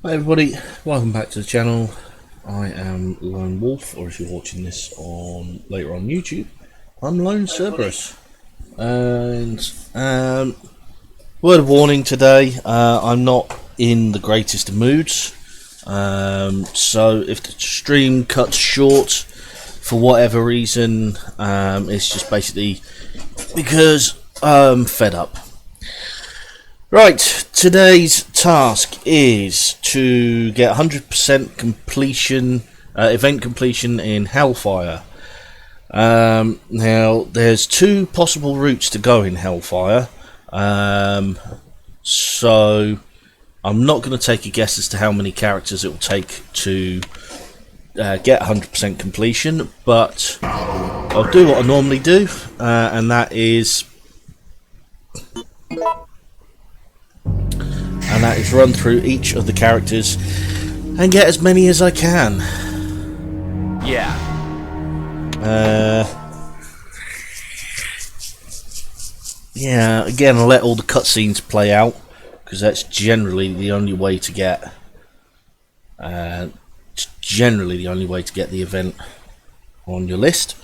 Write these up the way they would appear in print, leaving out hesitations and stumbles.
Hi everybody, welcome back to the channel. I am Lone Wolf, or if you're watching this on later on YouTube, I'm Lone Cerberus. And word of warning today, I'm not in the greatest of moods. So if the stream cuts short for whatever reason, it's just basically because I'm fed up. Right, today's task is to get 100% completion, event completion in Hellfire. Now, there's two possible routes to go in Hellfire, so I'm not going to take a guess as to how many characters it will take to get 100% completion, but I'll do what I normally do, and that is run through each of the characters and get as many as I can. Yeah. Yeah, again, I'll let all the cutscenes play out, because that's generally the only way to get the event on your list.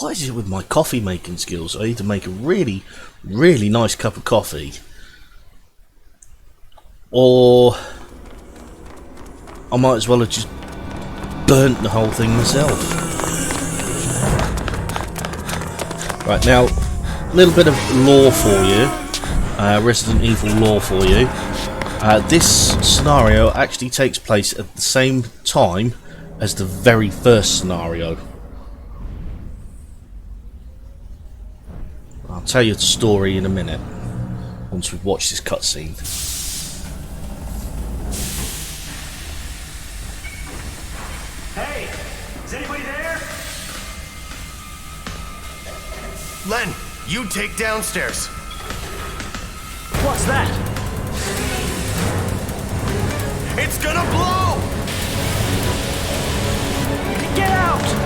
What is it with my coffee making skills? I need to make a really, really nice cup of coffee, or I might as well have just burnt the whole thing myself. Right, now, a little bit of lore for you, Resident Evil lore for you. This scenario actually takes place at the same time as the very first scenario. I'll tell you the story in a minute, once we've watched this cutscene. Hey! Is anybody there? Len, you take downstairs. What's that? It's gonna blow! Get out!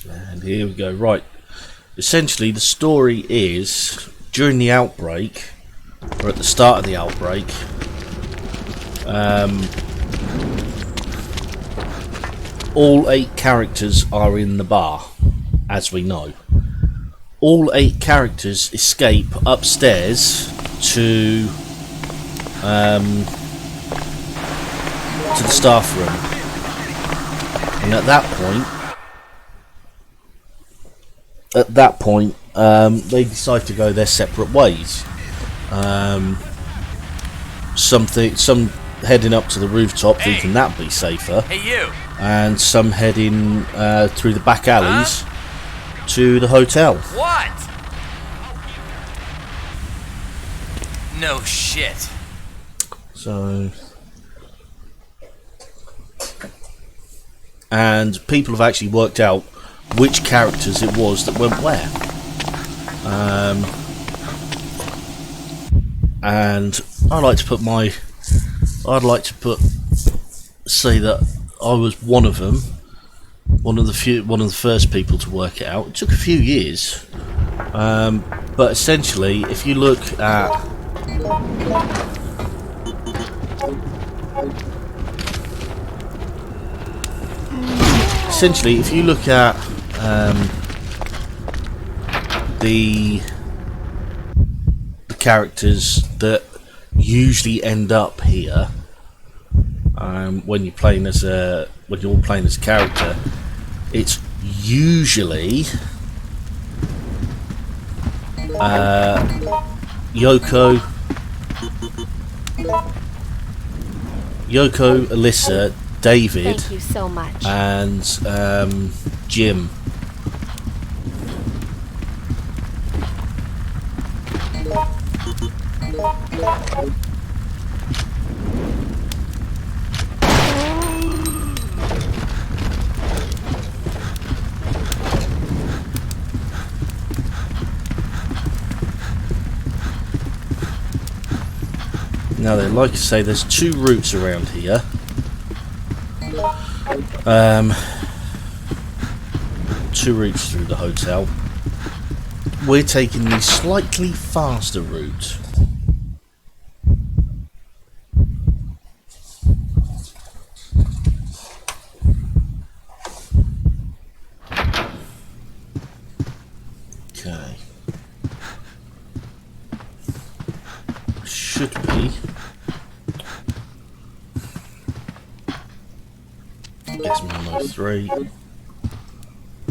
And here we go. Right, essentially the story is during the outbreak, or at the start of the outbreak, all 8 characters are in the bar, as we know. All 8 characters escape upstairs to the staff room, and at that point, they decide to go their separate ways. Some heading up to the rooftop, thinking that'd be safer. Hey, you! And some heading through the back alleys to the hotel. What? No shit. So, and people have actually worked out which characters it was that went where. And I'd like to say that I was one of them, one of the first people to work it out. It took a few years, but essentially, if you look at the characters that usually end up here, when you're playing as a character, it's usually Yoko, Alyssa, David, Thank you so much. and Jim. Now then, like I say, there's two routes around here. Two routes through the hotel. We're taking the slightly faster route. Okay. Should be. Guess memo 3.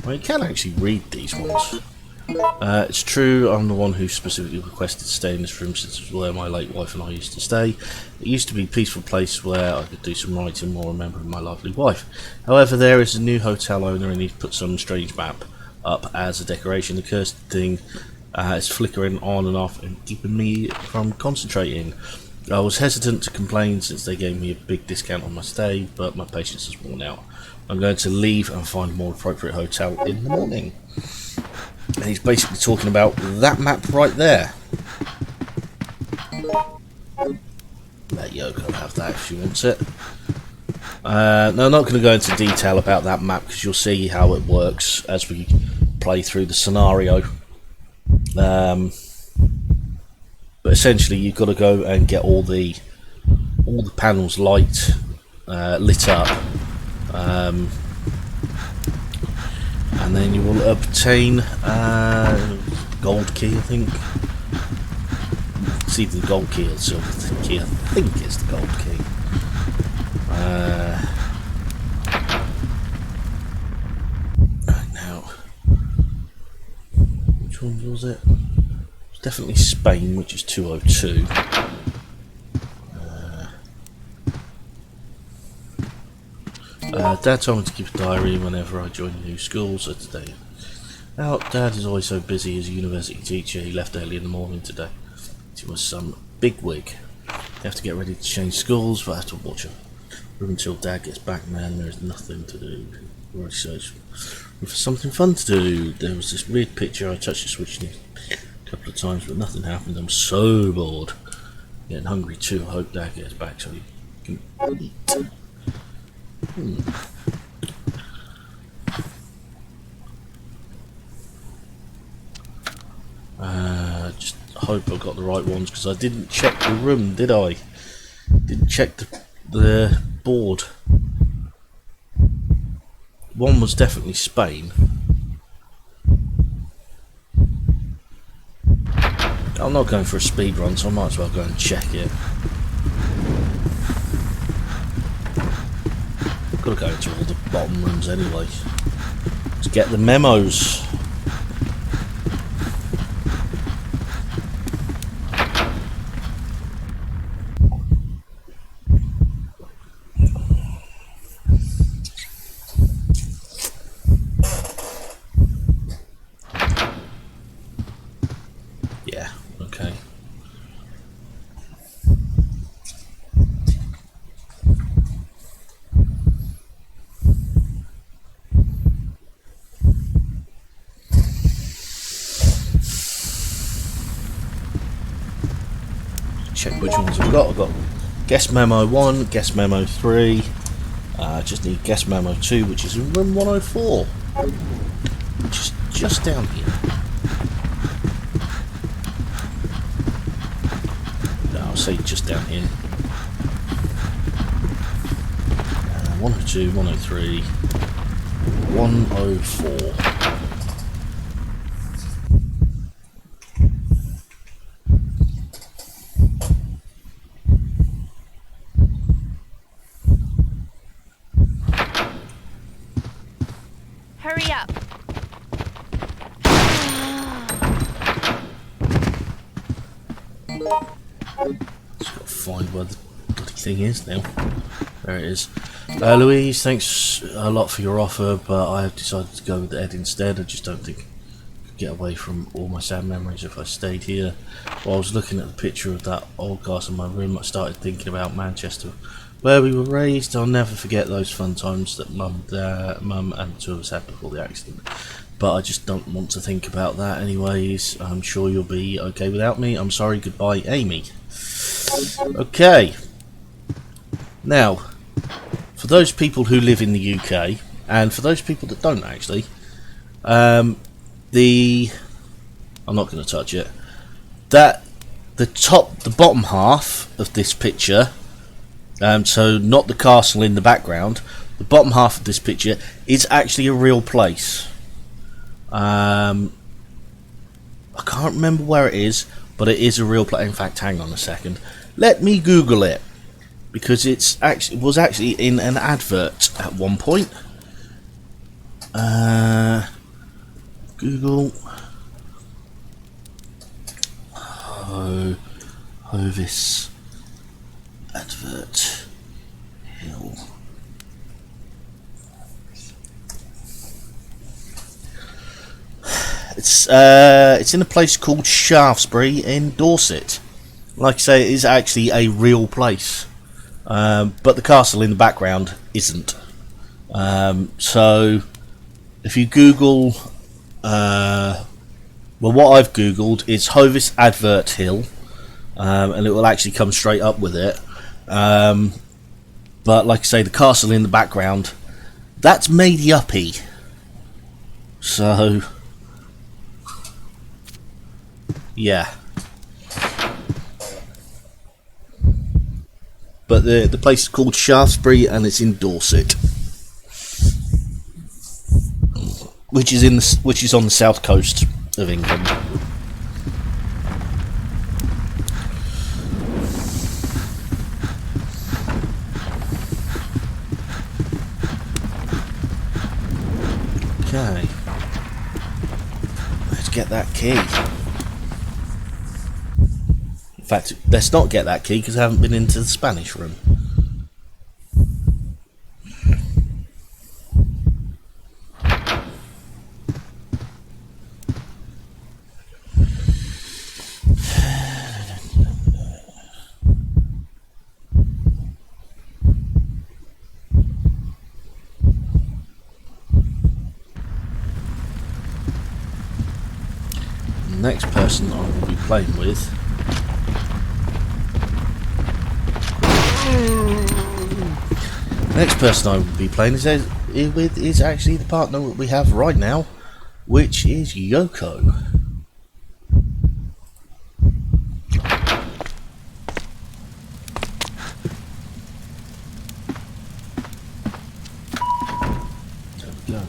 Well, you can actually read these ones. It's true, I'm the one who specifically requested to stay in this room since it was where my late wife and I used to stay. It used to be a peaceful place where I could do some writing while remembering my lovely wife. However, there is a new hotel owner and he's put some strange map up as a decoration. The cursed thing is flickering on and off and keeping me from concentrating. I was hesitant to complain since they gave me a big discount on my stay, but my patience is worn out. I'm going to leave and find a more appropriate hotel in the morning. And he's basically talking about that map right there. Let Yoko have that if she wants it. No, I'm not going to go into detail about that map because you'll see how it works as we play through the scenario. But essentially, you've got to go and get all the panels lit up. And then you will obtain gold key, I think. It's either the gold key or the silver key. I think it's the gold key. Right now, which one was it? It's definitely Spain, which is 202. Dad told me to keep a diary whenever I join a new school, so today. Now, Dad is always so busy as a university teacher, he left early in the morning today. He was some big wig. You have to get ready to change schools, but I have to watch him. Until Dad gets back, man, there's nothing to do. I've already searched for something fun to do. There was this weird picture, I touched the switch a couple of times, but nothing happened. I'm so bored. Getting hungry too. I hope Dad gets back so he can eat. Just hope I got the right ones because I didn't check the room, did I? Didn't check the board. One was definitely Spain. I'm not going for a speed run, so I might as well go and check it. Gotta go into all the bottom rooms anyway. Let's get the memos. Yeah, okay. Check which ones I've got. I've got guest memo 1, guest memo 3. Just need guest memo 2, which is in room 104, which is just down here. No, I'll say just down here. 102, 103, 104. Hurry up. Just got to find where the bloody thing is now. There it is. Louise, thanks a lot for your offer, but I have decided to go with Ed instead. I just don't think I could get away from all my sad memories if I stayed here. While I was looking at the picture of that old castle in my room, I started thinking about Manchester, where we were raised. I'll never forget those fun times that Mum and the two of us had before the accident. But I just don't want to think about that anyways. I'm sure you'll be okay without me. I'm sorry, goodbye, Amy. Okay. Now, for those people who live in the UK, and for those people that don't actually, I'm not going to touch it. The bottom half of this picture, so not the castle in the background, the bottom half of this picture is actually a real place. I can't remember where it is, but it is a real place. In fact, hang on a second. Let me Google it, because it was actually in an advert at one point. Google Hovis advert Hill. It's in a place called Shaftesbury in Dorset. Like I say, it is actually a real place, but the castle in the background isn't. So if you Google, well, what I've Googled is Hovis Advert Hill, and it will actually come straight up with it. But like I say, the castle in the background, that's Mady Uppy. So yeah. But the place is called Shaftesbury, and it's in Dorset, which is on the south coast of England. Okay, let's get that key. In fact, let's not get that key because I haven't been into the Spanish room. The next person I will be playing with is actually the partner that we have right now, which is Yoko. There we go.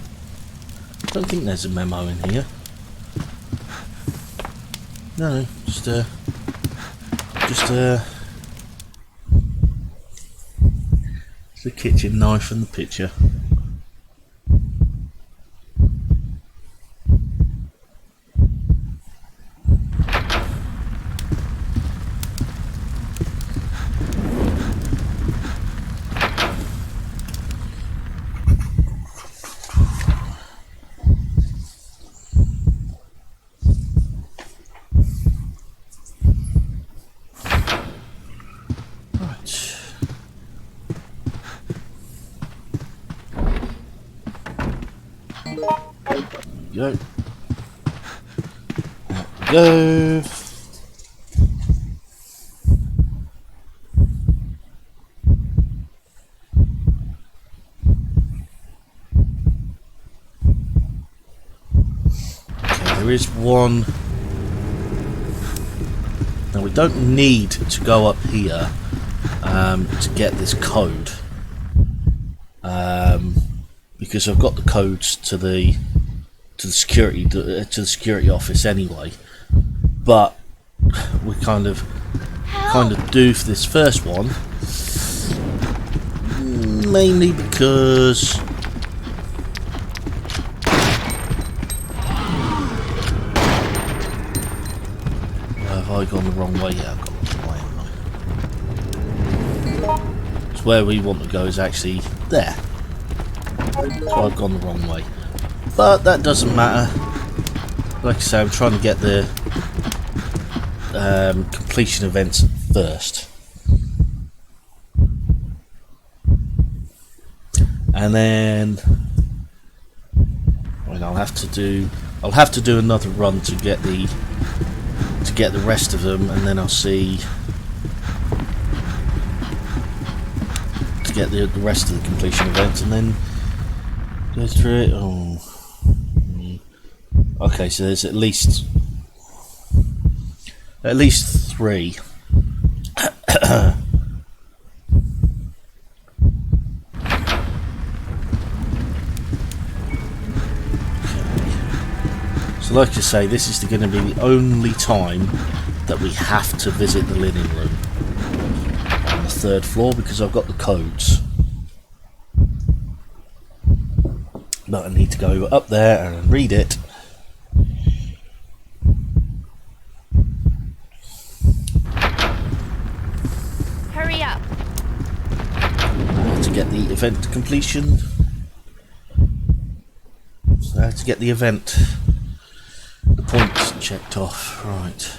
Don't think there's a memo in here. No, just the kitchen knife and the picture. Go. There we go. Okay, there is one. Now we don't need to go up here to get this code, because I've got the codes to the security office anyway. But we kind of do for this first one, mainly because have I gone the wrong way? Yeah, I've gone the wrong way, haven't I? So where we want to go is actually there. So I've gone the wrong way. But that doesn't matter. Like I say, I'm trying to get the completion events first, and then I'll have to do another run to get the rest of them, and then I'll see get the rest of the completion event and then go through it. Oh. Okay, so there's at least 3. So like I say, this is going to be the only time that we have to visit the linen room on the 3rd floor, because I've got the codes. But I need to go up there and read it. Hurry up. To get the event completion. To get the event. The points checked off. Right.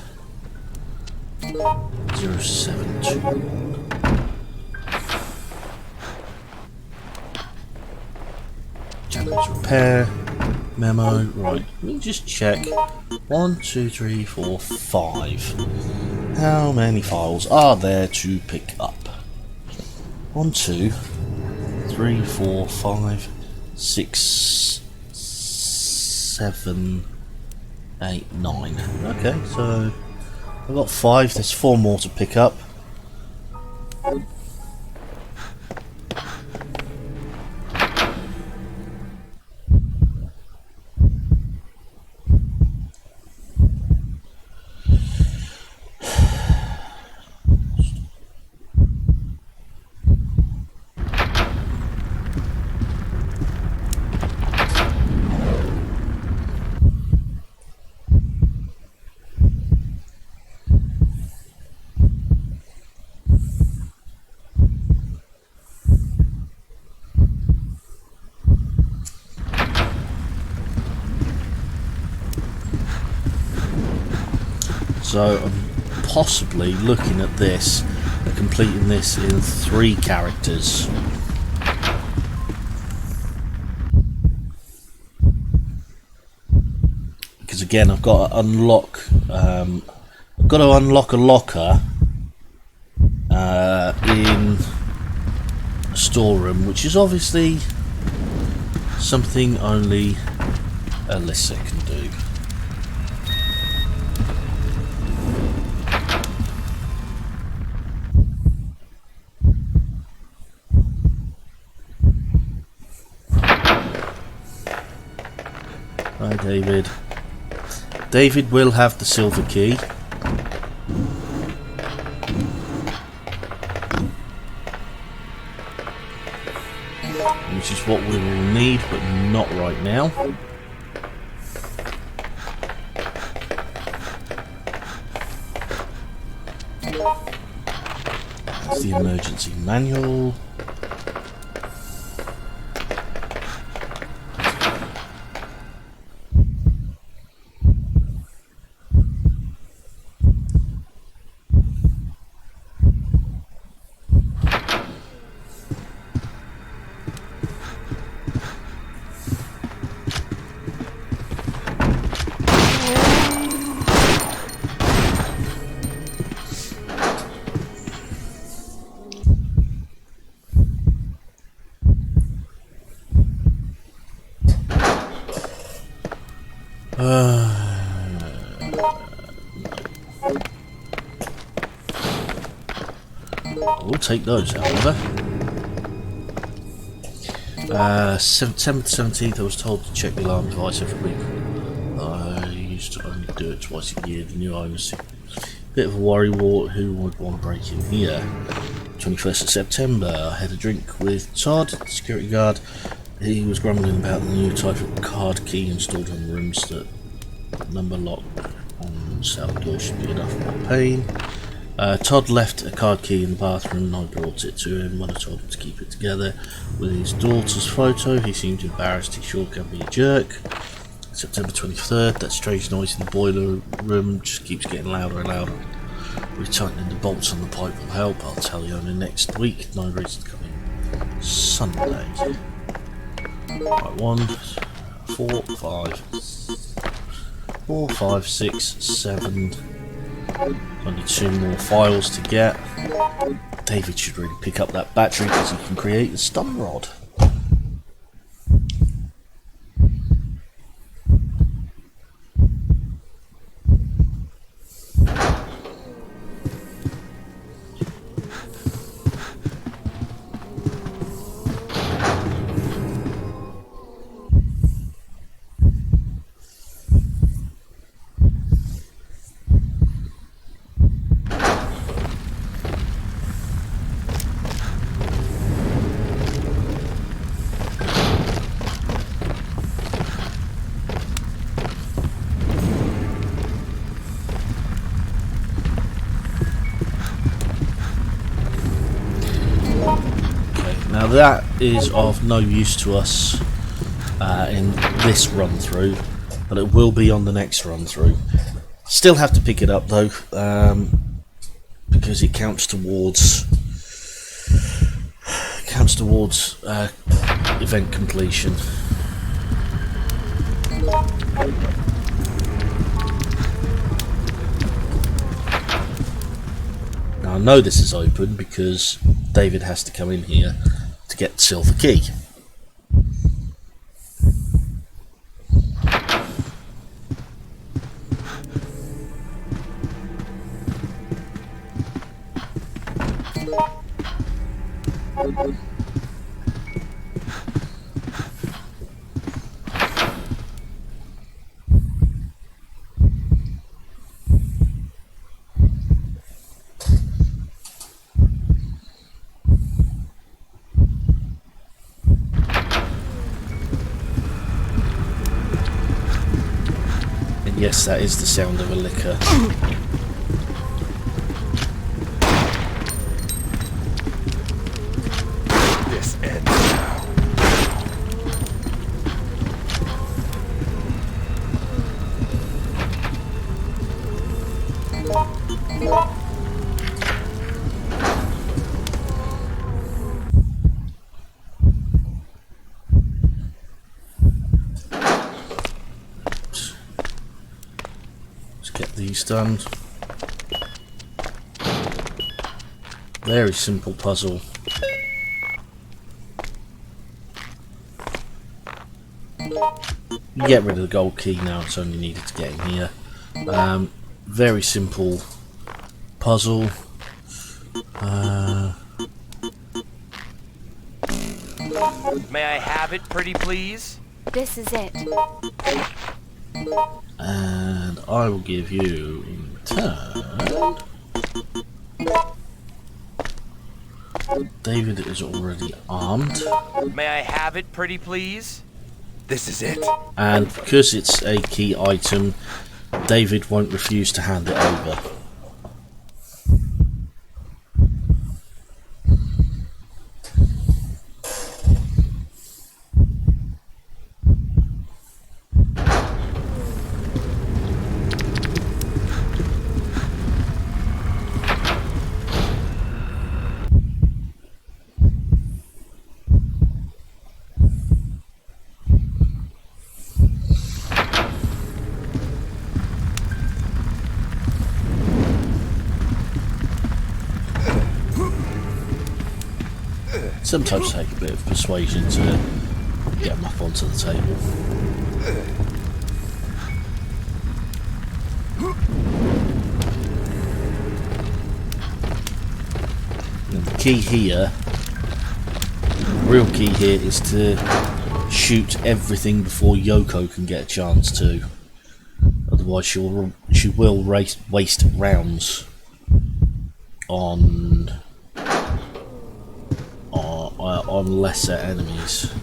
0721. Challenge repair. Memo. Right. Let me just check. 1, 2, 3, 4, 5. How many files are there to pick up? 1, 2, 3, 4, 5, 6, 7, 8, 9. Okay, so I've got 5. There's 4 more to pick up. So I'm possibly looking at this and completing this in 3 characters. Because again, I've got to unlock. I've got to unlock a locker in a storeroom, which is obviously something only Alyssa can do. Hi, David. David will have the silver key. Which is what we will need, but not right now. That's the emergency manual. We'll take those, however. 7th, 17th, I was told to check the alarm device every week. I used to only do it twice a year. The new owners, bit of a worry. Who would want to break in here? 21st of September, I had a drink with Todd, the security guard. He was grumbling about the new type of card key installed on rooms that number lock on south door should be enough for pain. Todd left a card key in the bathroom and I brought it to him when I told him to keep it together. With his daughter's photo, he seemed embarrassed. He sure can be a jerk. September 23rd, that strange noise in the boiler room just keeps getting louder and louder. Retightening the bolts on the pipe will help. I'll tell you only next week. No reason to come in Sunday. Right, 1, 4, 5, 6, 7, Only 2 more files to get. David should really pick up that battery because he can create the stun rod. Now that is of no use to us in this run through, but it will be on the next run through. Still have to pick it up though, because it counts towards event completion. Now I know this is open because David has to come in here to get the silver key. Yes, that is the sound of a liquor. This ends now. Get these done. Very simple puzzle. Get rid of the gold key now, it's only needed to get in here. Very simple puzzle. May I have it, pretty please? This is it. And I will give you in return. David is already armed. May I have it, pretty please? This is it. And because it's a key item, David won't refuse to hand it over. Sometimes take a bit of persuasion to get them up onto the table. And the key here, the real key here, is to shoot everything before Yoko can get a chance to. Otherwise she will waste rounds on lesser enemies.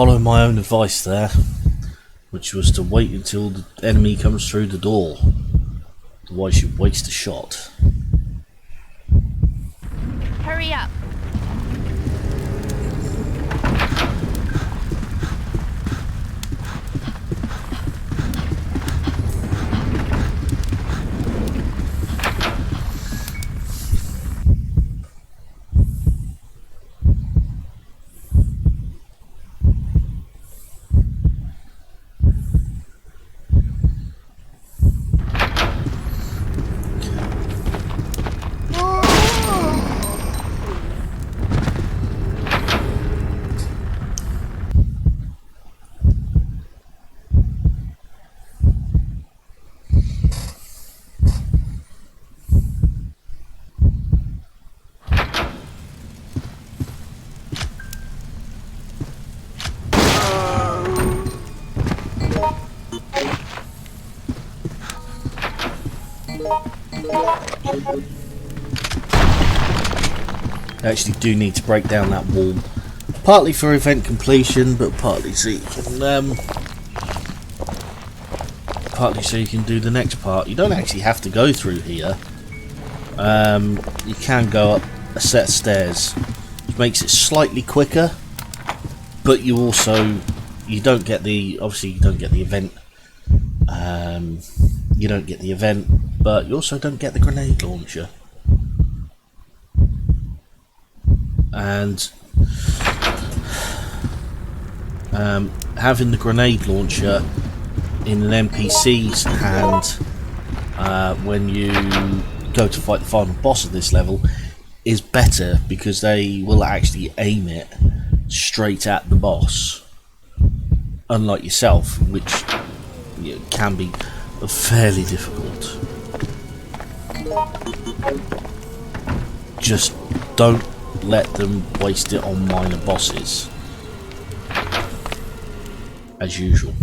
follow my own advice there, which was to wait until the enemy comes through the door. Otherwise you waste a shot. Hurry up. You actually do need to break down that wall, partly for event completion, but partly so you can do the next part. You don't actually have to go through here. You can go up a set of stairs, which makes it slightly quicker, but you don't get the event. You don't get the event, but you also don't get the grenade launcher. And having the grenade launcher in an NPC's hand when you go to fight the final boss of this level is better, because they will actually aim it straight at the boss, unlike yourself, which can be fairly difficult. Just don't let them waste it on minor bosses. As usual,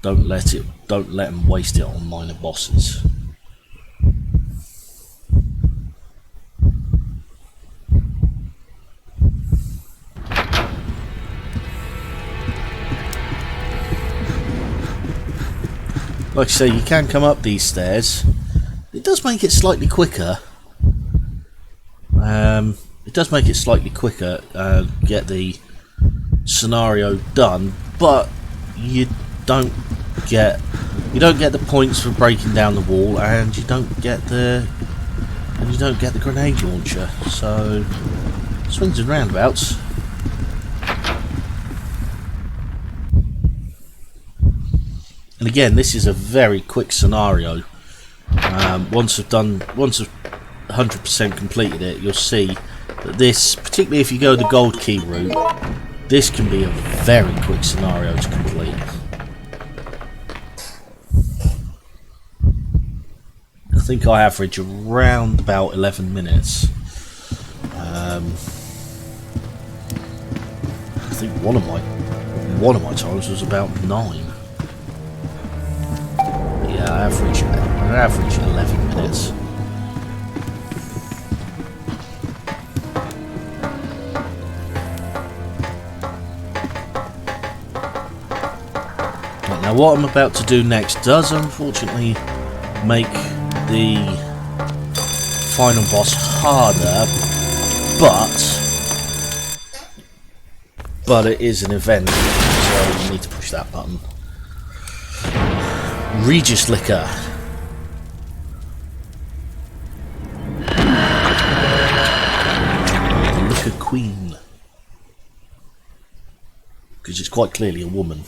don't let them waste it on minor bosses. Like I say, you can come up these stairs. It does make it slightly quicker. Get the scenario done, but you don't get the points for breaking down the wall, and you don't get the grenade launcher. So swings and roundabouts. And again, this is a very quick scenario. Once I've 100% completed it, you'll see that this, particularly if you go the gold key route, this can be a very quick scenario to complete. I think I average around about 11 minutes. I think one of my times was about 9. Yeah, I average 11 minutes. Now what I'm about to do next does unfortunately make the final boss harder, but it is an event, so you need to push that button. Regis Liquor. The Liquor Queen. Because it's quite clearly a woman.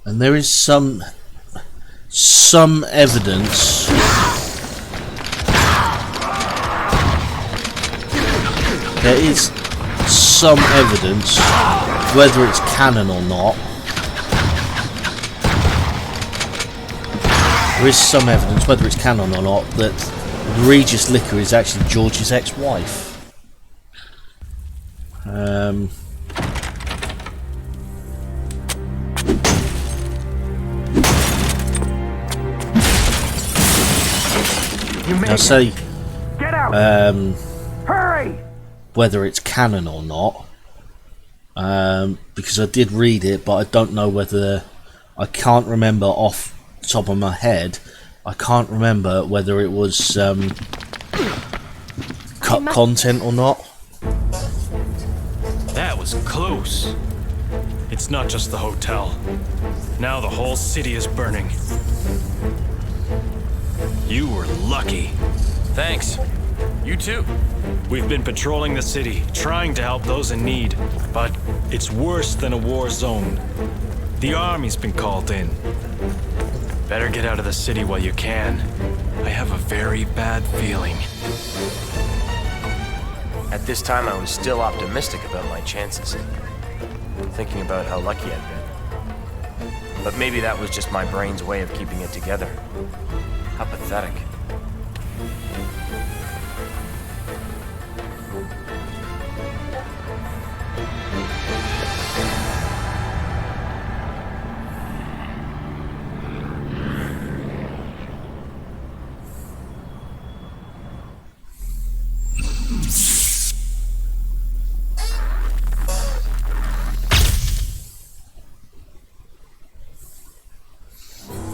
And there is some evidence whether it's canon or not. There is some evidence, whether it's canon or not, that Regis Liquor is actually George's ex-wife. You made Now say, Get out! Hurry! whether it's canon or not, because I did read it, but I don't know whether, I can't remember off the top of my head, I can't remember whether it was cut content or not. That was close. It's not just the hotel. Now the whole city is burning. You were lucky. Thanks. You too. We've been patrolling the city, trying to help those in need, but it's worse than a war zone. The army's been called in. Better get out of the city while you can. I have a very bad feeling. At this time, I was still optimistic about my chances, thinking about how lucky I'd been. But maybe that was just my brain's way of keeping it together. How pathetic.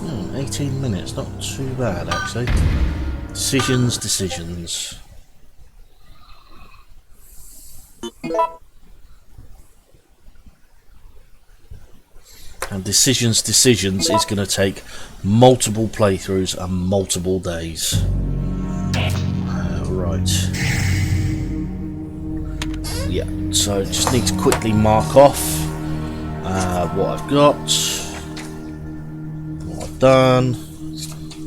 Hmm, 18 minutes, not too bad actually. Decisions. And decisions is going to take multiple playthroughs and multiple days. Right. Yeah, so just need to quickly mark off what I've got, what I've done.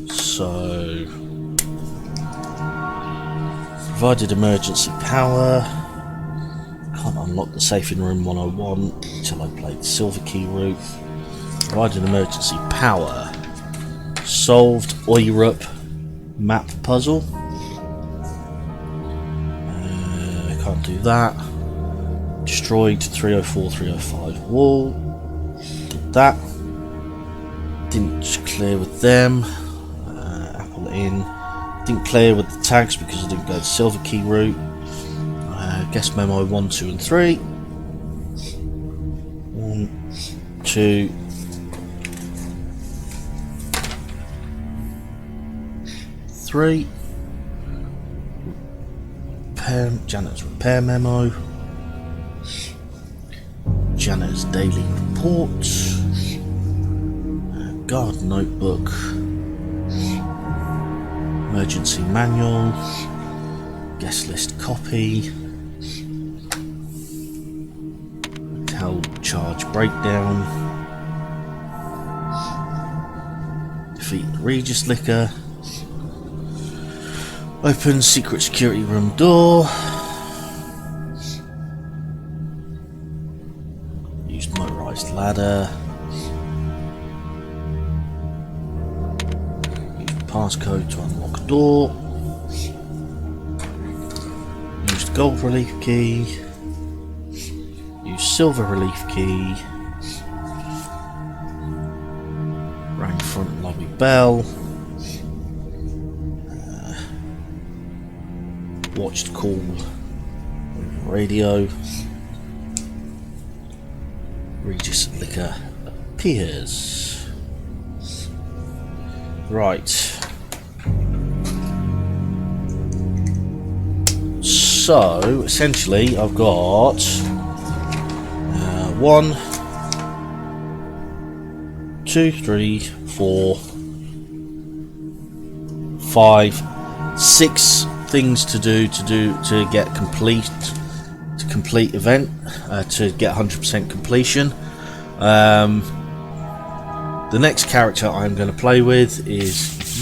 So, provided emergency power. Can't unlock the safe in room 101 until I played the silver key route. Provided emergency power. Solved Europe map puzzle. I can't do that. Destroyed 304-305 wall. Did that. Didn't clear with them. Apple in. Didn't clear with the tags because I didn't go the silver key route. Guess memo 1, 2 and 3. 1, 2. 3. Janet's repair memo. Janet's daily report. Guard notebook. Emergency manual. Guest list copy. Hotel charge breakdown. Defeat the Regis liquor. Open secret security room door. Use motorized ladder. Use passcode to unlock door. Use gold relief key. Use silver relief key. Rang front lobby bell. Watched call over radio. Regis liquor appears. Right. So essentially, I've got 1, 2, 3, 4, 5, 6 things to get complete event, to get 100% completion. The next character I'm going to play with is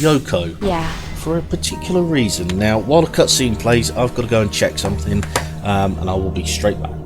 Yoko. Yeah. For a particular reason. Now, while the cutscene plays, I've got to go and check something, and I will be straight back.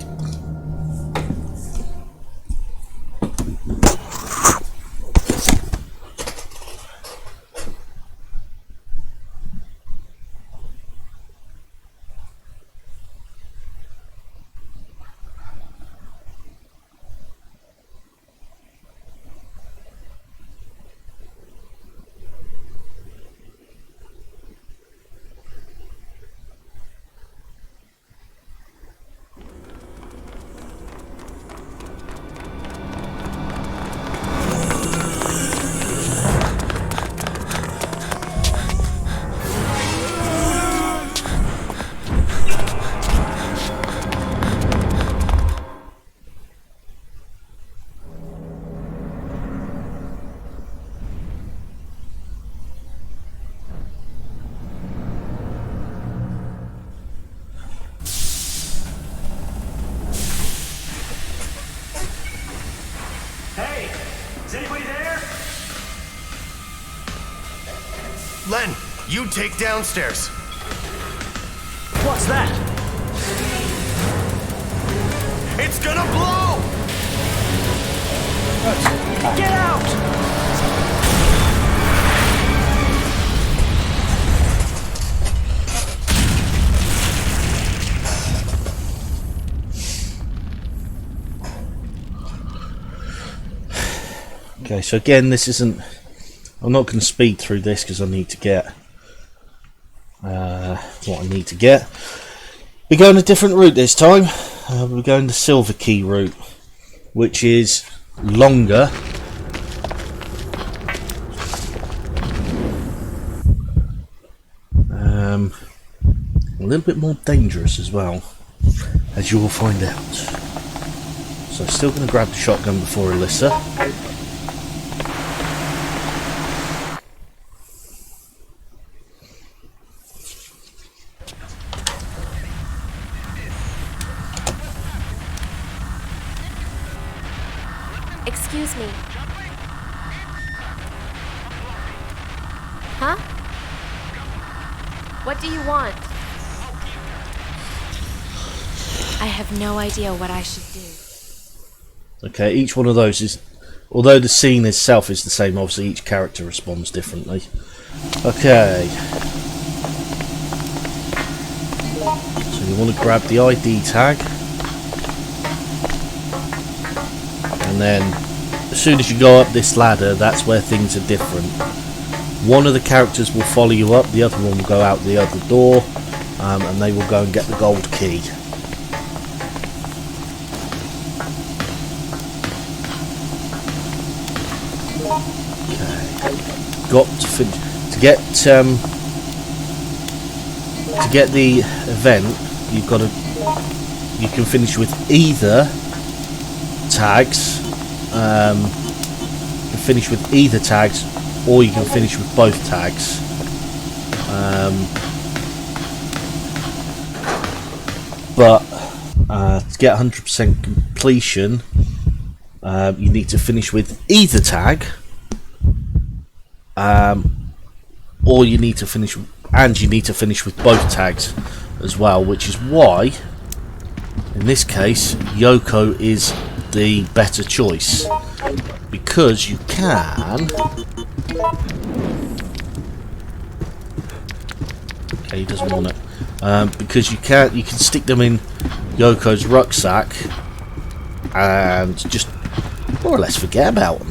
Len, you take downstairs. What's that? It's gonna blow! Get out! Okay, so again, this isn't... I'm not going to speed through this because I need to get what I need to get. We're going a different route this time. We're going the Silver Key route, which is longer. A little bit more dangerous as well, as you will find out. So still going to grab the shotgun before Alyssa. Excuse me. Huh? What do you want? I have no idea what I should do. Okay, each one of those is, although the scene itself is the same, obviously each character responds differently. Okay. So you want to grab the ID tag. And then, as soon as you go up this ladder, that's where things are different. One of the characters will follow you up, the other one will go out the other door, and they will go and get the gold key. Okay. Got to get the event. You've got to. You can finish with either tags. You can finish with either tags, or you can finish with both tags. But to get 100% completion, you need to finish with either tag, or you need to finish, and you need to finish with both tags as well. Which is why, in this case, Yoko is the better choice, because you can. Okay, he doesn't want it. Because you can stick them in Yoko's rucksack and just more or less forget about them.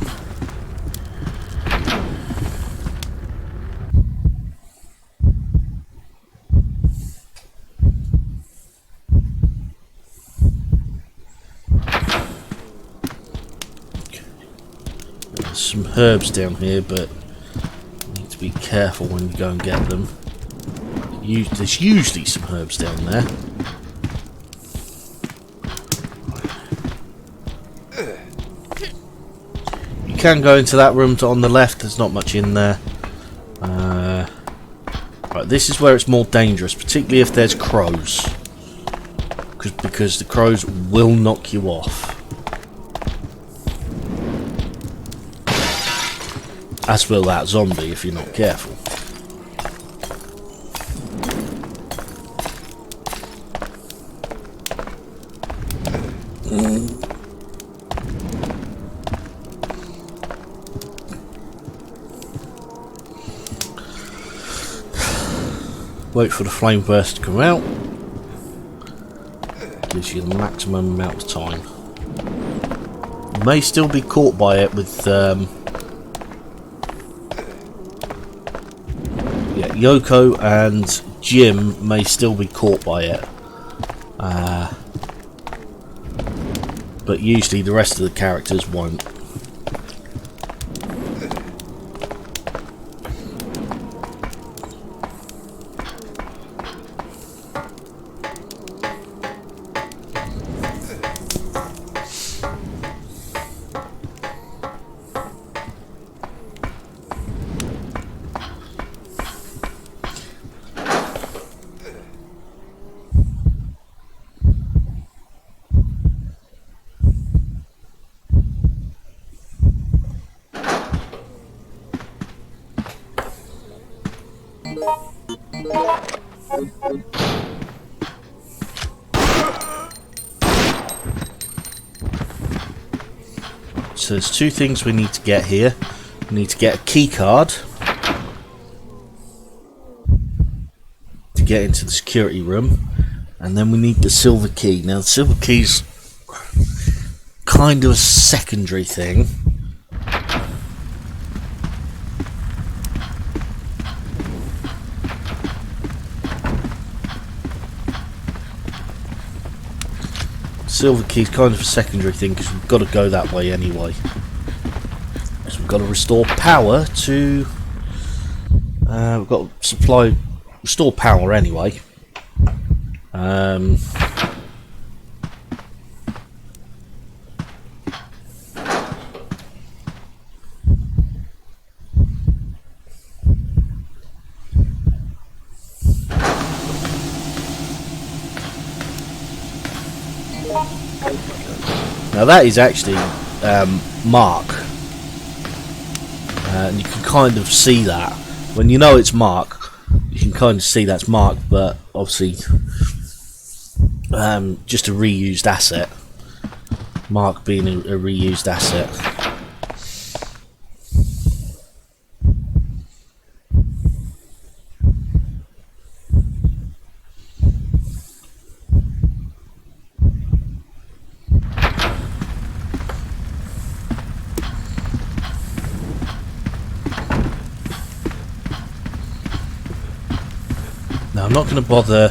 There's some herbs down here, but you need to be careful when you go and get them. There's usually some herbs down there. You can go into that room on the left, there's not much in there. Right, this is where it's more dangerous, particularly if there's crows. Because the crows will knock you off. As will that zombie if you're not careful. Wait for the flame burst to come out. Gives you the maximum amount of time. You may still be caught by it with Yoko and Jim may still be caught by it. But usually the rest of the characters won't. so there's two things we need to get here. We need to get a key card to get into the security room, and then we need the silver key. Now the silver key's kind of a secondary thing. Silver key's kind of a secondary thing because we've got to go that way anyway. So we've got to restore power to. We've got to restore power anyway. Now that is actually Mark, and you can kind of see that when you know it's Mark. You can kind of see that's Mark, but obviously just a reused asset. Mark being a reused asset. Now I'm not going to bother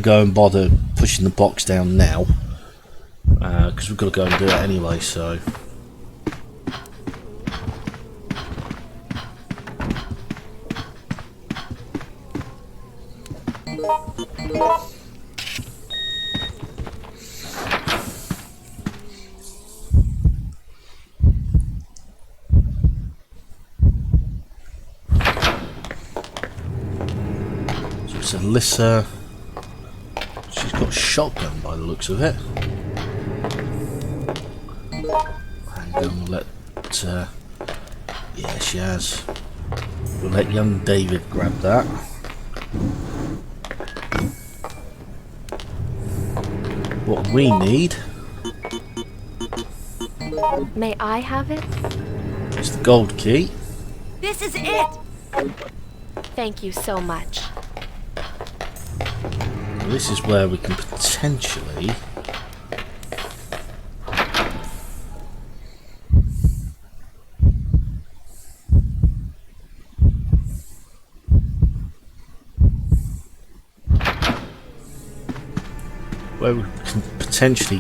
go and bother pushing the box down now because we've got to go and do it anyway, so it's Alyssa. She's got a shotgun by the looks of it. Hang on, we'll let yeah, she has. We'll let young David grab that. What we need May I have it? is the gold key. This is it! Thank you so much. This is where we can potentially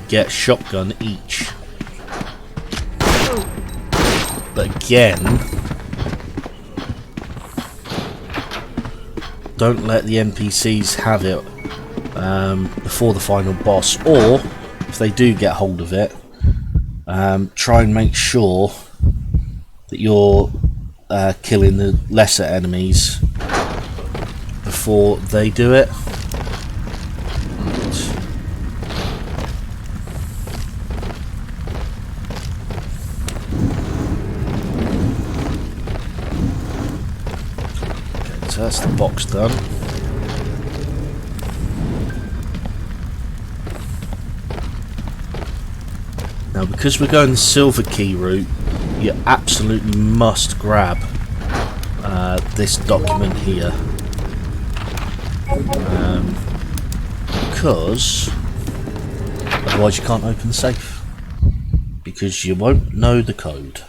get shotgun each. But again, don't let the NPCs have it before the final boss, or if they do get hold of it, try and make sure that you're killing the lesser enemies before they do it. Okay, so that's the box done. Now, because we're going the silver key route, you absolutely must grab this document here, because otherwise you can't open the safe, because you won't know the code.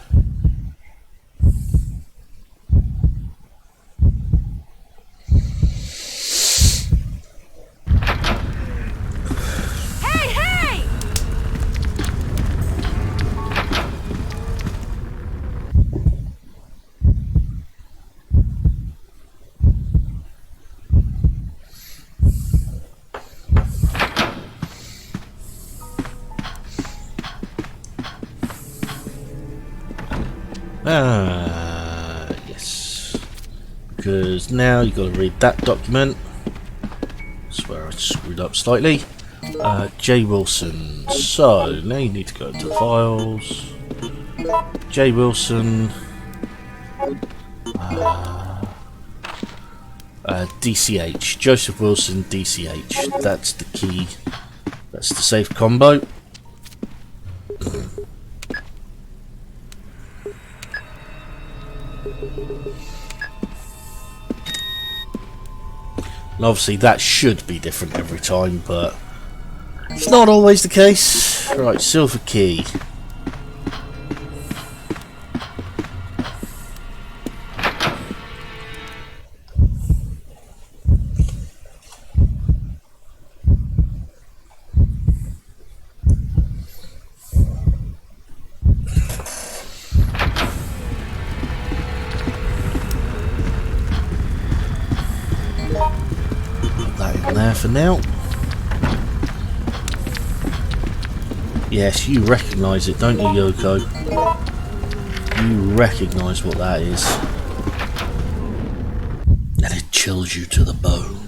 Yes. Because now you've got to read that document. I swear I screwed up slightly. J. Wilson. So, now you need to go to files. J. Wilson. DCH. Joseph Wilson, DCH. That's the key. That's the safe combo. And obviously that should be different every time, but it's not always the case. Right, silver key. There for now. Yes, you recognise it, don't you, Yoko? You recognise what that is. And it chills you to the bone.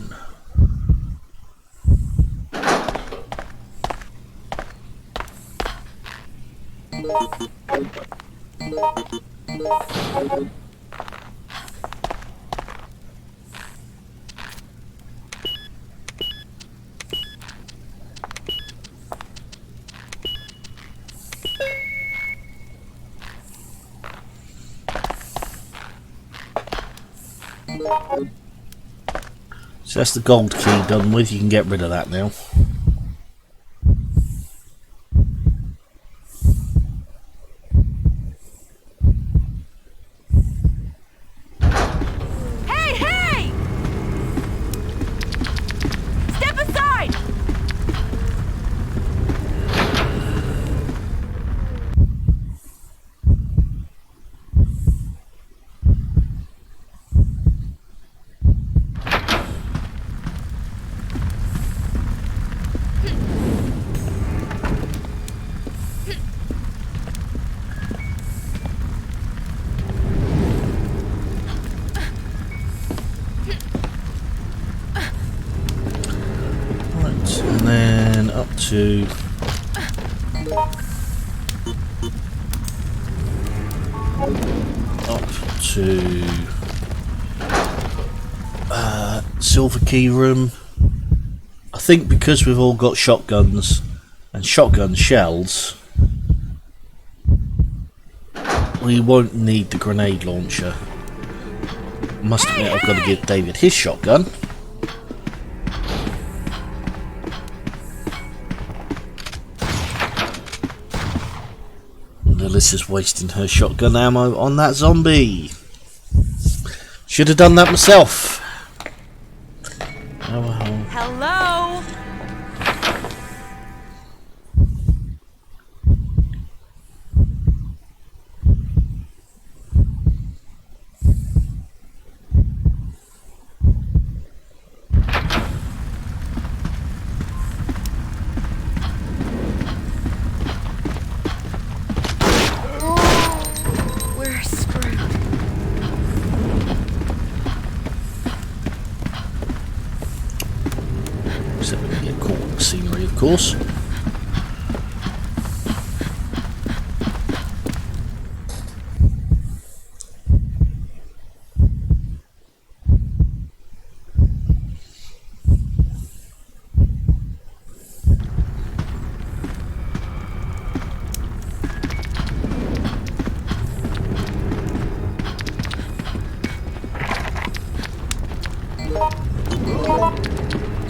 So that's the gold key done with. You can get rid of that now. Hey, hey! Step aside! And then up to silver key room. I think because we've all got shotguns and shotgun shells, we won't need the grenade launcher. Must admit, I've got to give David his shotgun. Alyssa's wasting her shotgun ammo on that zombie. Should have done that myself. Oh well. Hello? We're screwed. Except we can get caught in the scenery, of course.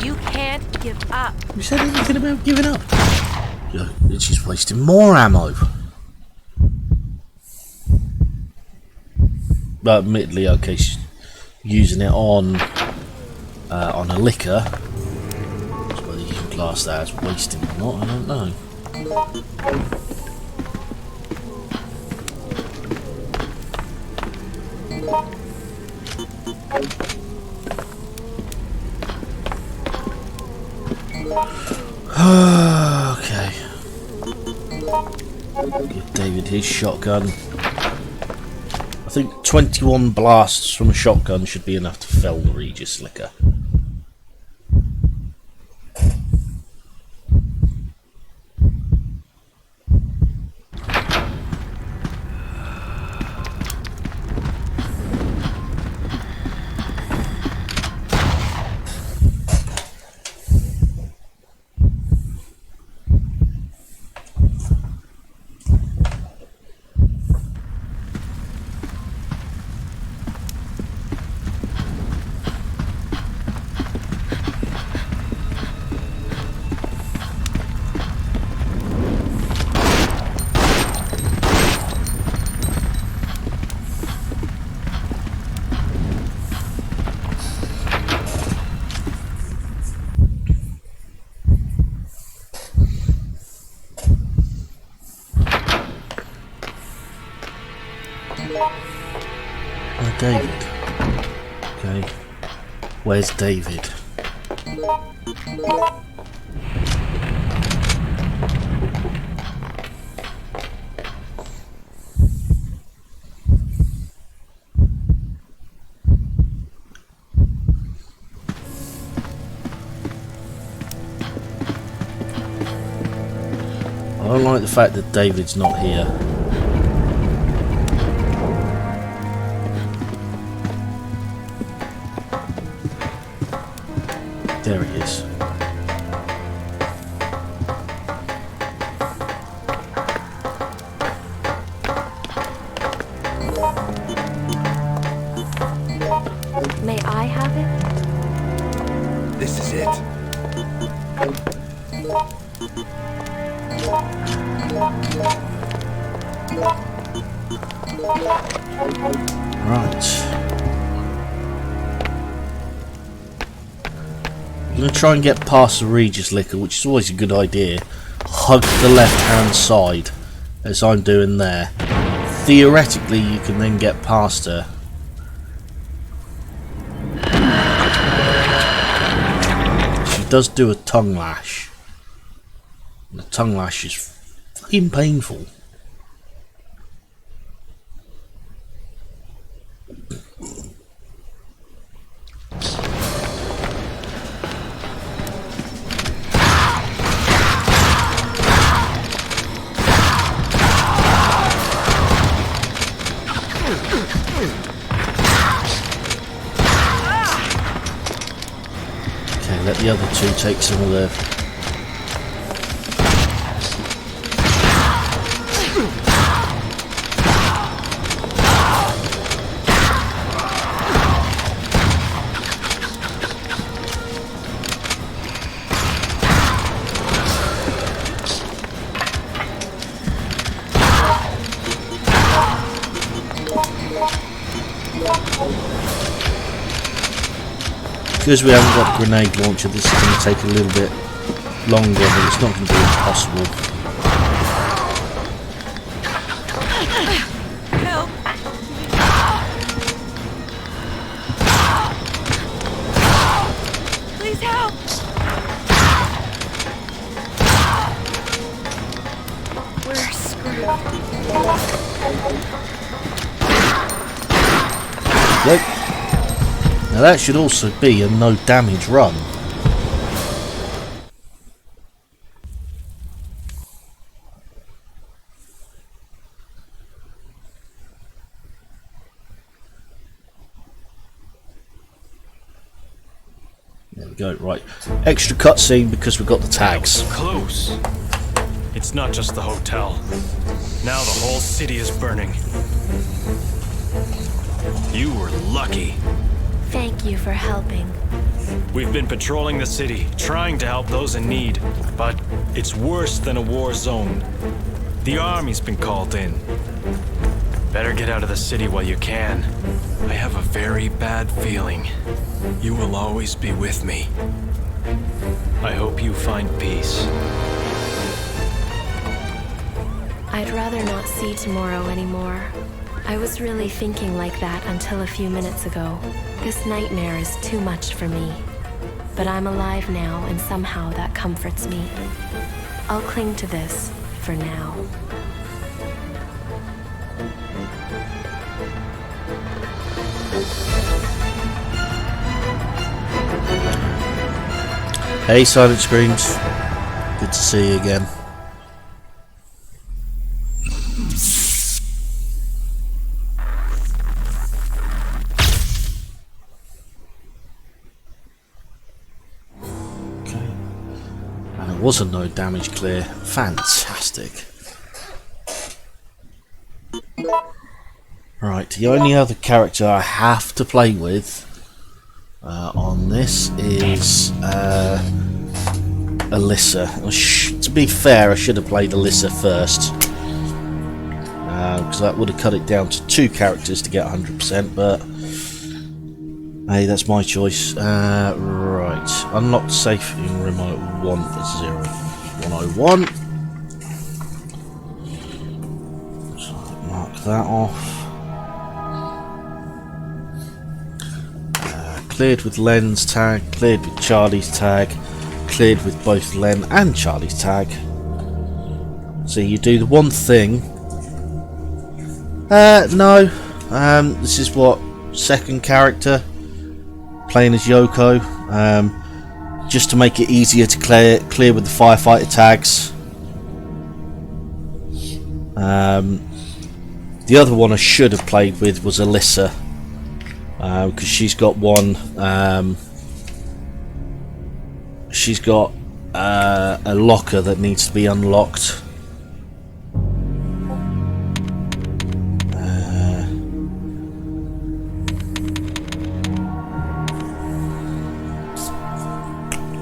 You can't give up. You said anything about giving up? She's wasting more ammo. But admittedly, okay, she's using it on a liquor. So whether you can class that as wasting or not, I don't know. Okay. Give David his shotgun. I think 21 blasts from a shotgun should be enough to fell the Regis liquor. Where's David? I don't like the fact that David's not here. There he is. May I have it? This is it. Right. I'm going to try and get past the Regis liquor, which is always a good idea. Hug the left hand side, as I'm doing there. Theoretically, you can then get past her. She does do a tongue lash. And the tongue lash is fucking painful. Okay, let the other two take some of the... Because we haven't got a grenade launcher, this is going to take a little bit longer, but it's not going to be impossible. Help! Please help! We're screwed. Yep. Now that should also be a no damage run. There we go, right. Extra cutscene because we've got the tags. Close. It's not just the hotel. Now the whole city is burning. You were lucky. Thank you for helping. We've been patrolling the city, trying to help those in need, but it's worse than a war zone. The army's been called in. Better get out of the city while you can. I have a very bad feeling. You will always be with me. I hope you find peace. I'd rather not see tomorrow anymore. I was really thinking like that until a few minutes ago. This nightmare is too much for me. But I'm alive now, and somehow that comforts me. I'll cling to this for now. Hey, Silent Screams. Good to see you again. Was a no damage clear. Fantastic. Right, the only other character I have to play with on this is Alyssa. To be fair, I should have played Alyssa first, because that would have cut it down to 2 characters to get 100%, but hey, that's my choice. Right, unlocked safe in remote 101. So mark that off. cleared with Len's tag, cleared with Charlie's tag, cleared with both Len and Charlie's tag. So you do the one thing. No. This is what, second character, playing as Yoko. Just to make it easier to clear with the firefighter tags. The other one I should have played with was Alyssa, because she's got one. She's got a locker that needs to be unlocked.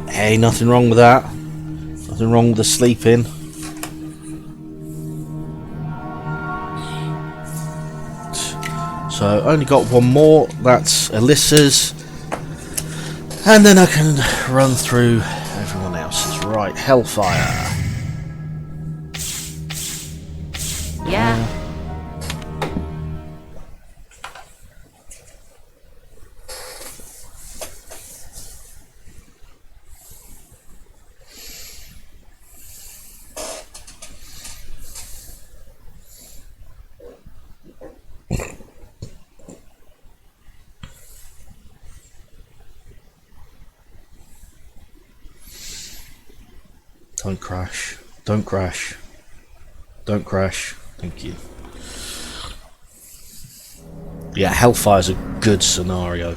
Hey, nothing wrong with that. Nothing wrong with the sleeping. So only got one more. That's Alyssa's, and then I can run through everyone else's. Right, Hellfire. Yeah. Don't crash. Don't crash. Don't crash. Thank you. Yeah, Hellfire's a good scenario.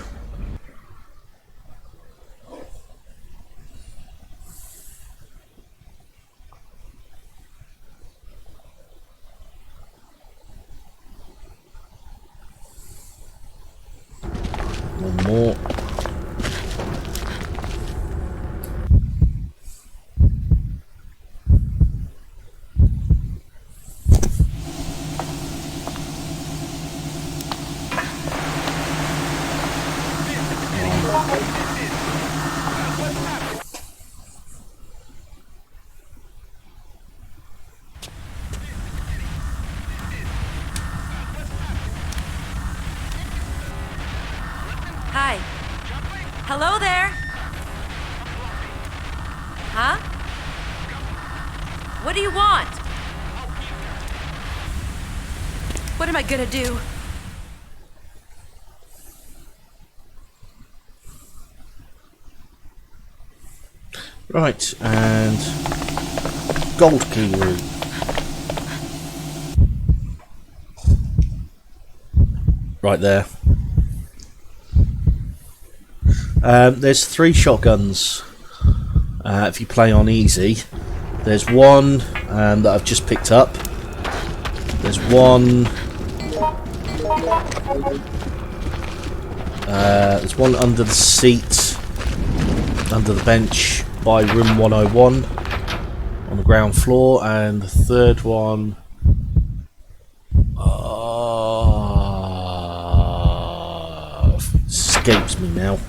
One more. Hi. Hello there. Huh? What do you want? What am I gonna do? Right, and gold key room. Right there. There's 3 shotguns if you play on easy. There's one that I've just picked up. There's one. There's one under the seat, under the bench by room 101 on the ground floor, and the third one. Escapes me now.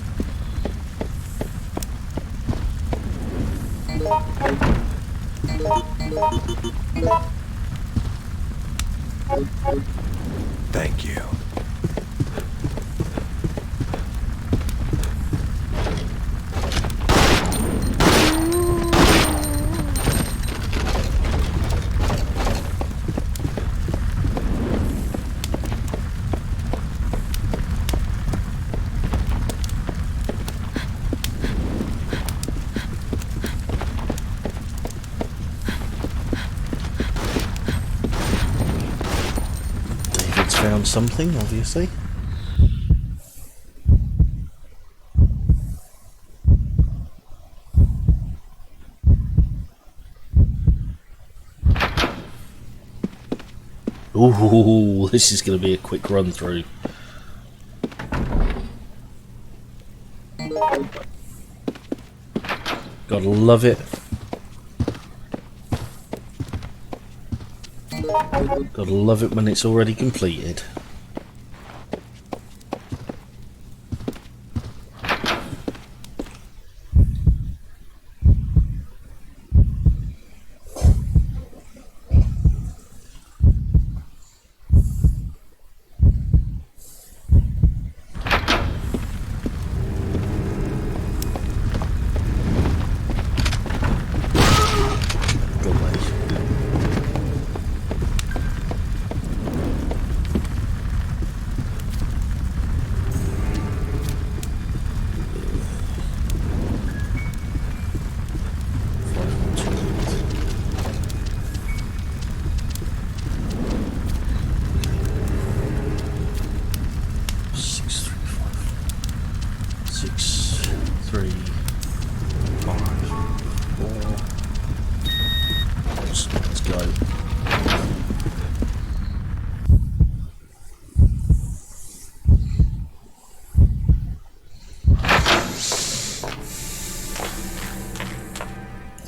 Thank you. Found something, obviously. Ooh, this is going to be a quick run through. Gotta love it. Gotta love it when it's already completed.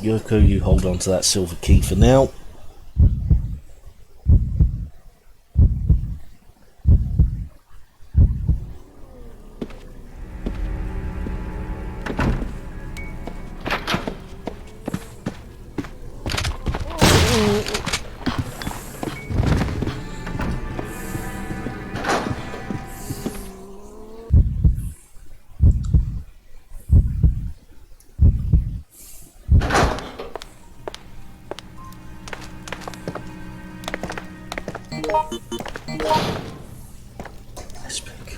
Yoko, you hold on to that silver key for now. Let's pick.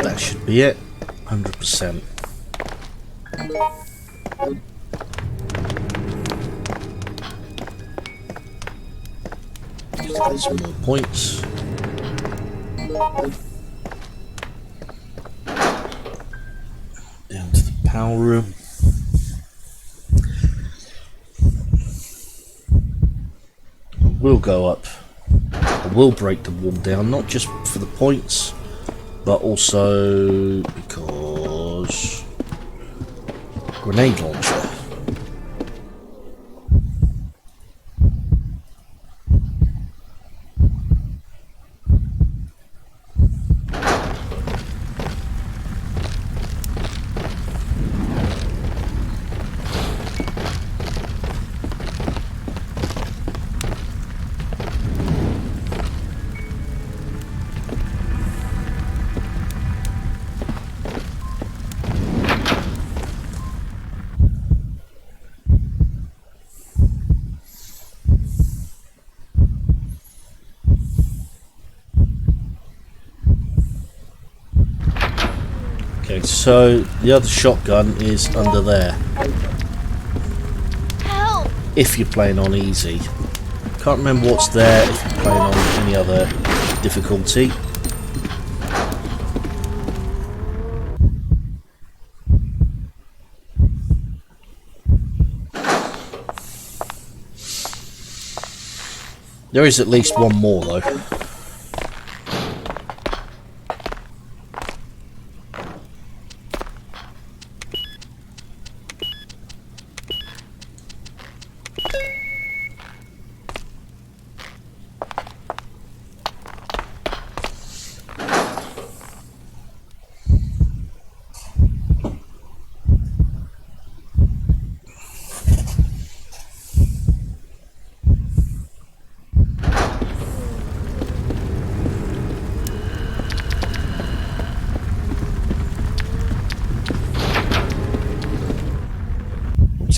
That should be it. 100%. Just get some more points. Down to the power room. We'll go up. We'll break the wall down, not just for the points, but also because grenade launcher. Okay, so the other shotgun is under there. Help! If you're playing on easy. Can't remember what's there if you're playing on any other difficulty. There is at least one more though.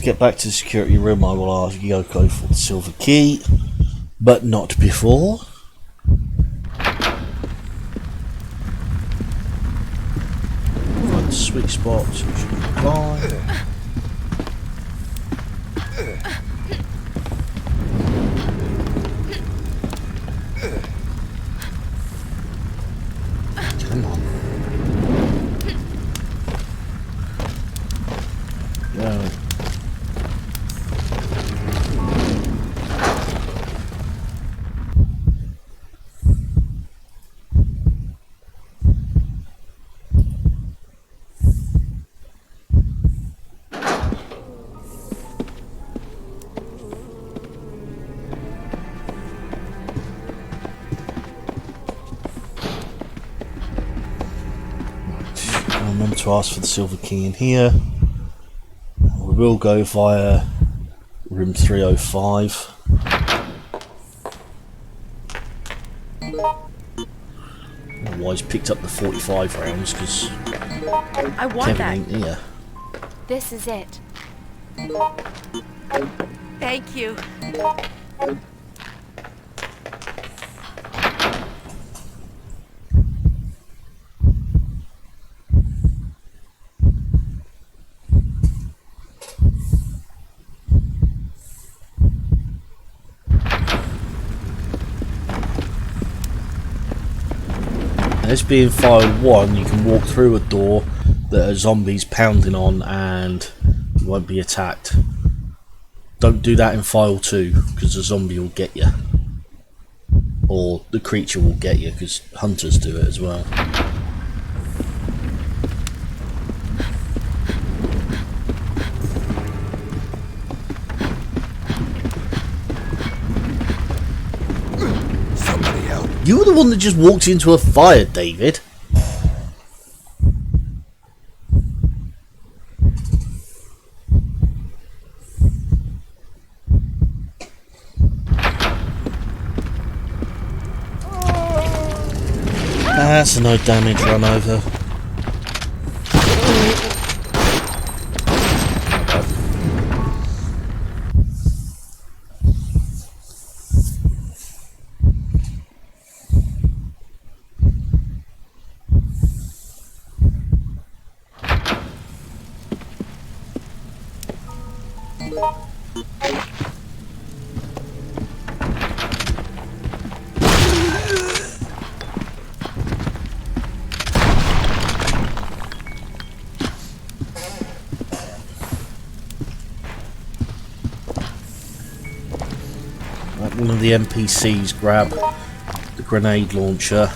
Get back to the security room. I will ask Yoko for the silver key, but not before. Find the sweet spot so we should be fine. Come on. Go. Remember to ask for the silver key in here. We will go via room 305. Otherwise picked up the 45 rounds because I want Kevin that. ain't here. This is it. Thank you. This being file 1, you can walk through a door that are zombies pounding on and you won't be attacked. don't do that in file 2 because the zombie will get you, or the creature will get you because hunters do it as well. Somebody help. You were the one that just walked into a fire, David. That's a no damage run over. One of the NPCs grab the grenade launcher.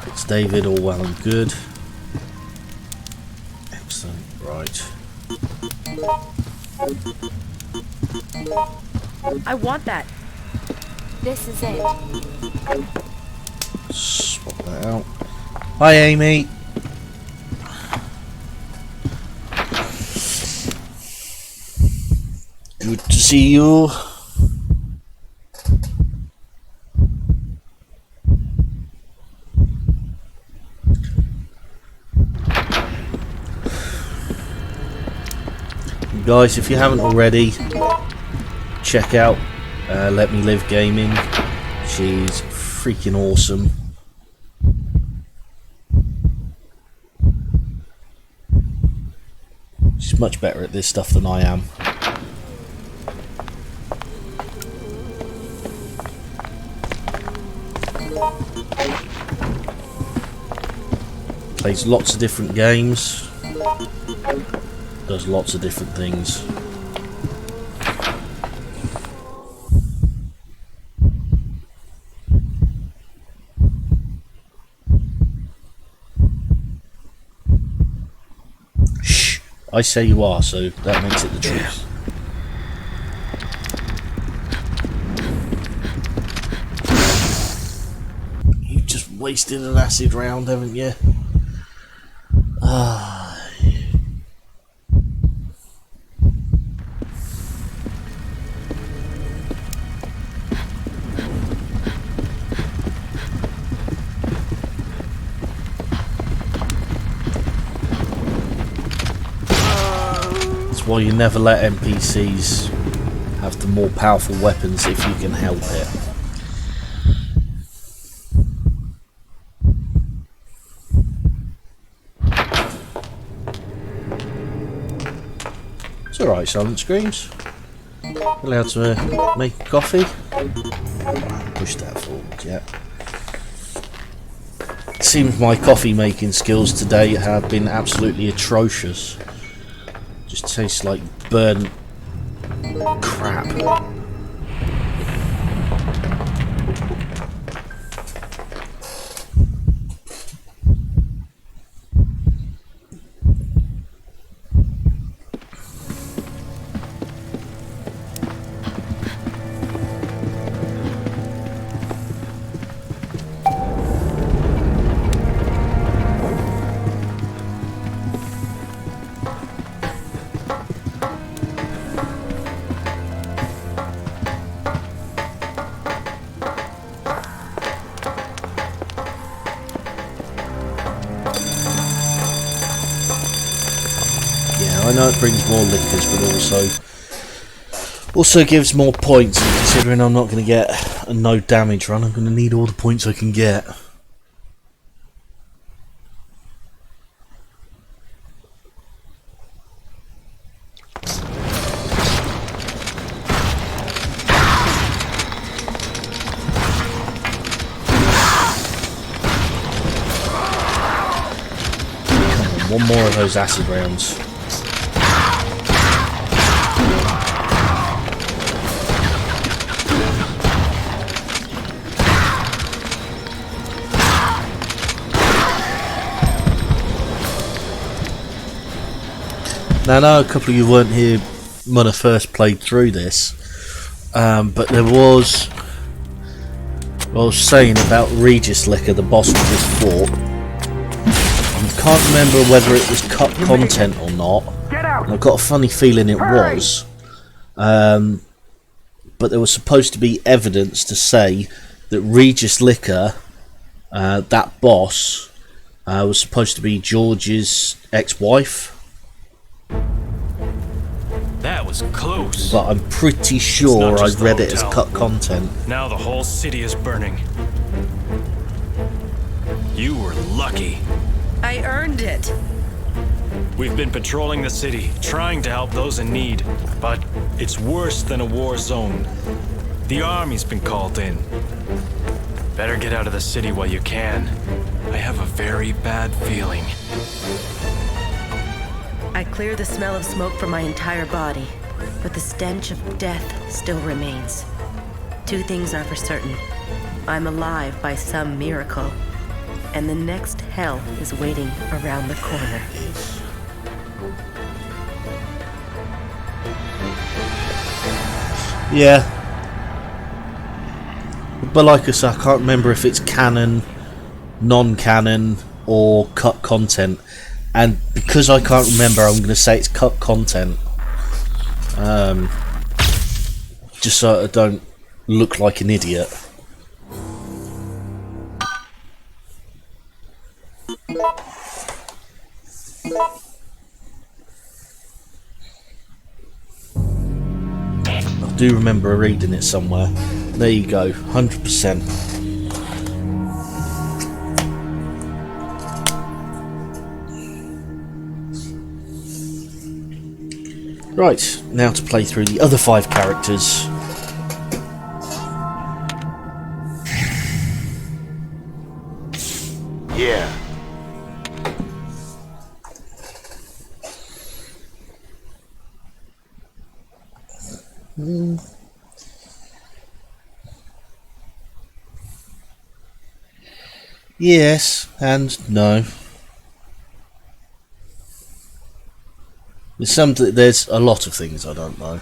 It's David, all well and good. Excellent, right. I want that. This is it. Swap that out. Hi, Amy. Good to see you. Guys, if you haven't already, check out Let Me Live Gaming. She's freaking awesome. She's much better at this stuff than I am. Plays lots of different games. Does lots of different things. Shh! I say you are, so that makes it the truth. You've just wasted an acid round, haven't you? Ah. Why you never let NPCs have the more powerful weapons if you can help it. It's alright, Silent Screams. Allowed to make coffee. Push that forward, yeah. It seems my coffee making skills today have been absolutely atrocious. Just tastes like burnt crap. I know it brings more liquors, but also gives more points. And considering I'm not going to get a no damage run, I'm going to need all the points I can get. Come on, one more of those acid rounds. Now I know a couple of you weren't here when I first played through this, but there was what I was saying about Regis Liquor, the boss we just fought. I can't remember whether it was cut content or not. I've got a funny feeling it was. But there was supposed to be evidence to say that Regis Liquor, that boss, was supposed to be George's ex-wife. That was close. But I'm pretty sure I read it as cut content. Now the whole city is burning. You were lucky. I earned it. We've been patrolling the city, trying to help those in need, but it's worse than a war zone. The army's been called in. Better get out of the city while you can. I have a very bad feeling. I clear the smell of smoke from my entire body, but the stench of death still remains. Two things are for certain. I'm alive by some miracle, and the next hell is waiting around the corner. Yeah. But like I said, I can't remember if it's canon, non-canon, or cut content. And because I can't remember, I'm going to say it's cut content. Just so I don't look like an idiot. I do remember reading it somewhere. There you go, 100%. Right, now to play through the other 5 characters. Yeah. Yes and no. There's a lot of things I don't know.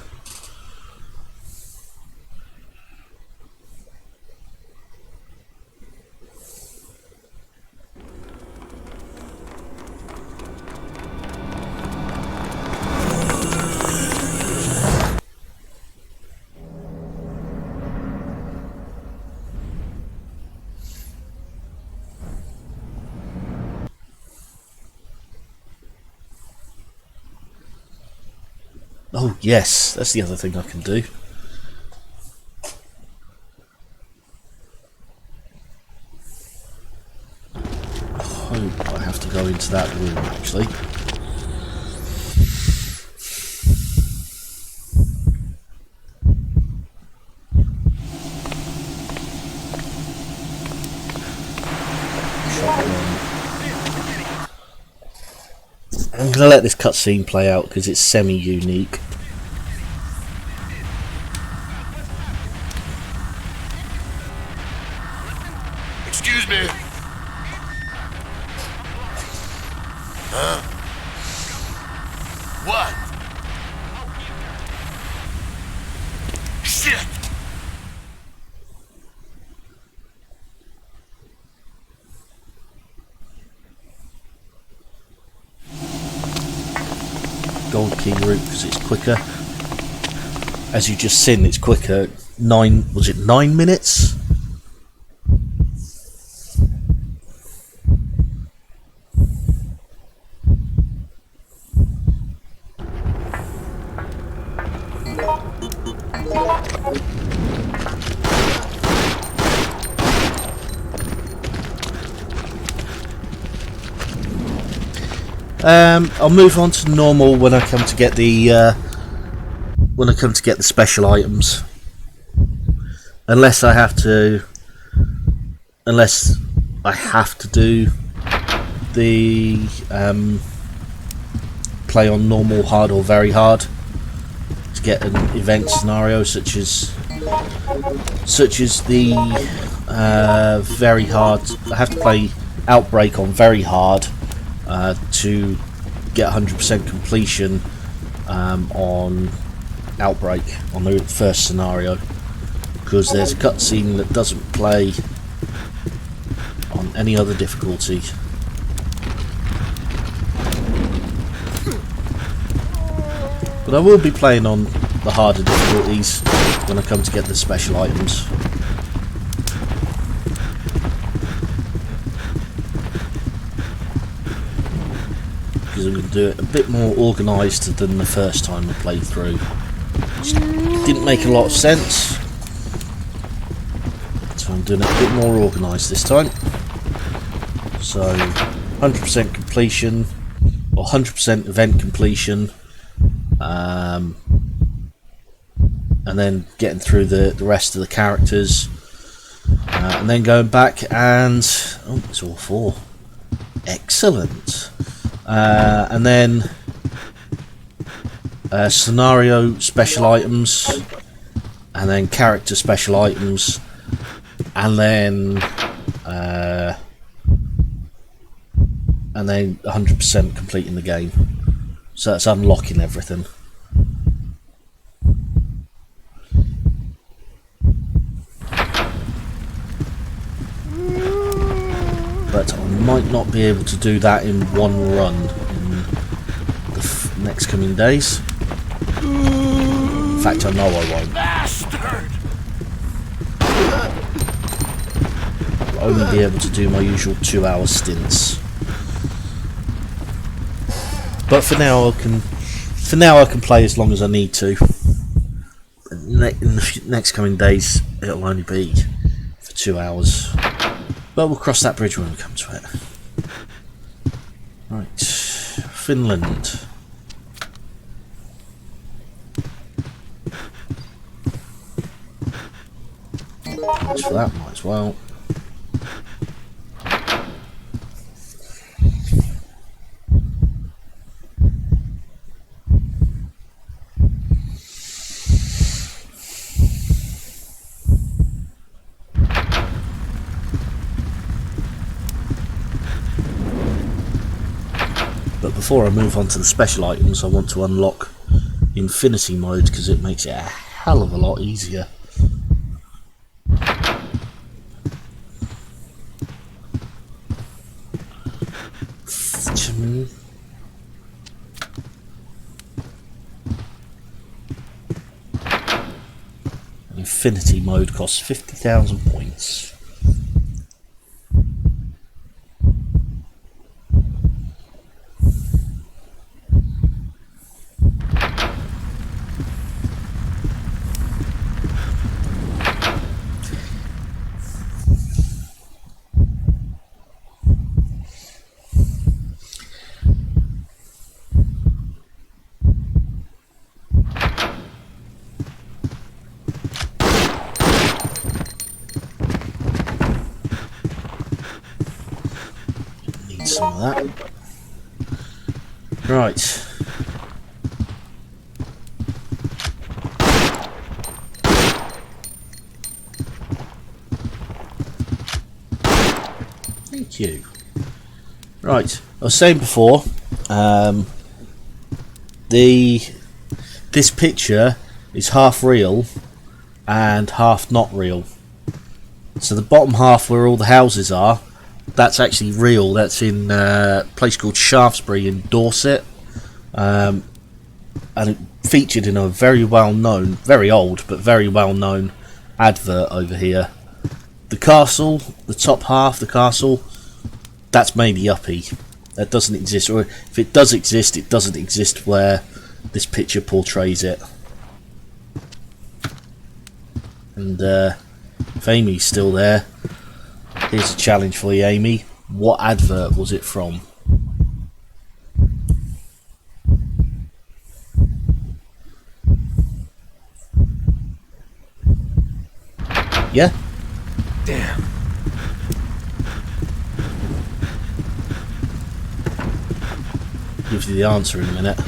Oh yes, that's the other thing I can do. I hope I have to go into that room actually. I'm going to let this cutscene play out because it's semi-unique. Excuse me. Huh? What? Shit! Gold key route because it's quicker. As you just seen, it's quicker. 9 minutes? I'll move on to normal when I come to get the special items, unless I have to do the play on normal, hard, or very hard to get an event scenario, such as the very hard. I have to play Outbreak on very hard to get 100% completion on Outbreak, on the first scenario, because there's a cutscene that doesn't play on any other difficulty. But I will be playing on the harder difficulties when I come to get the special items. Because I'm going to do it a bit more organised than the first time I played through. Which didn't make a lot of sense. So I'm doing it a bit more organised this time. So 100% completion, or 100% event completion. And then getting through the rest of the characters, and then going back and oh, it's all 4. Excellent. And then scenario special items, and then character special items, and then 100% completing the game. So that's unlocking everything. But I might not be able to do that in one run in the next coming days. In fact, I know I won't. I'll only be able to do my usual 2-hour stints. But for now, I can play as long as I need to. In the next coming days, it'll only be for 2 hours. But we'll cross that bridge when we come to it. Right, Finland. Thanks for that, might as well. But before I move on to the special items, I want to unlock Infinity mode because it makes it a hell of a lot easier. Infinity mode costs 50,000 points. Some of that. Right. Thank you. Right. I was saying before, this picture is half real and half not real. So the bottom half where all the houses are, that's actually real. That's in a place called Shaftesbury in Dorset, and it featured in a very well known, very old but very well known advert over here. The castle, the top half, the castle, that's maybe uppy. That doesn't exist, or if it does exist, it doesn't exist where this picture portrays it. And if Amy's still there, here's a challenge for you, Amy. What advert was it from? Yeah? Damn. Gives you the answer in a minute.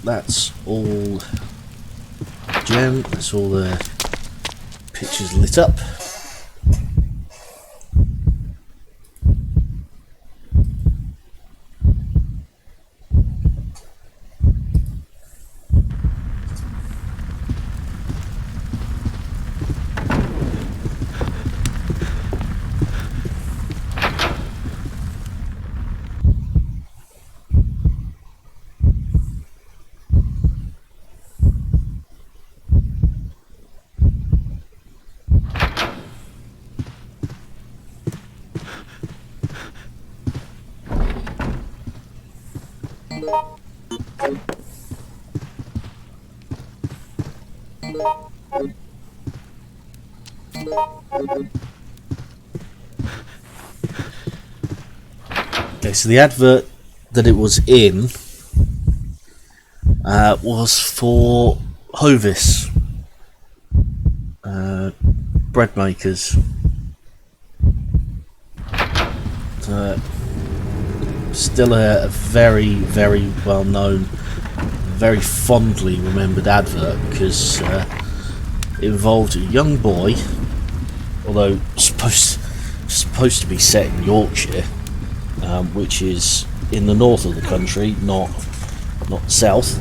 that's all gem. That's all the pictures lit up. Okay, so the advert that it was in was for Hovis, bread makers. Still a very, very well known, very fondly remembered advert, because it involved a young boy, although supposed to be set in Yorkshire, which is in the north of the country, not south.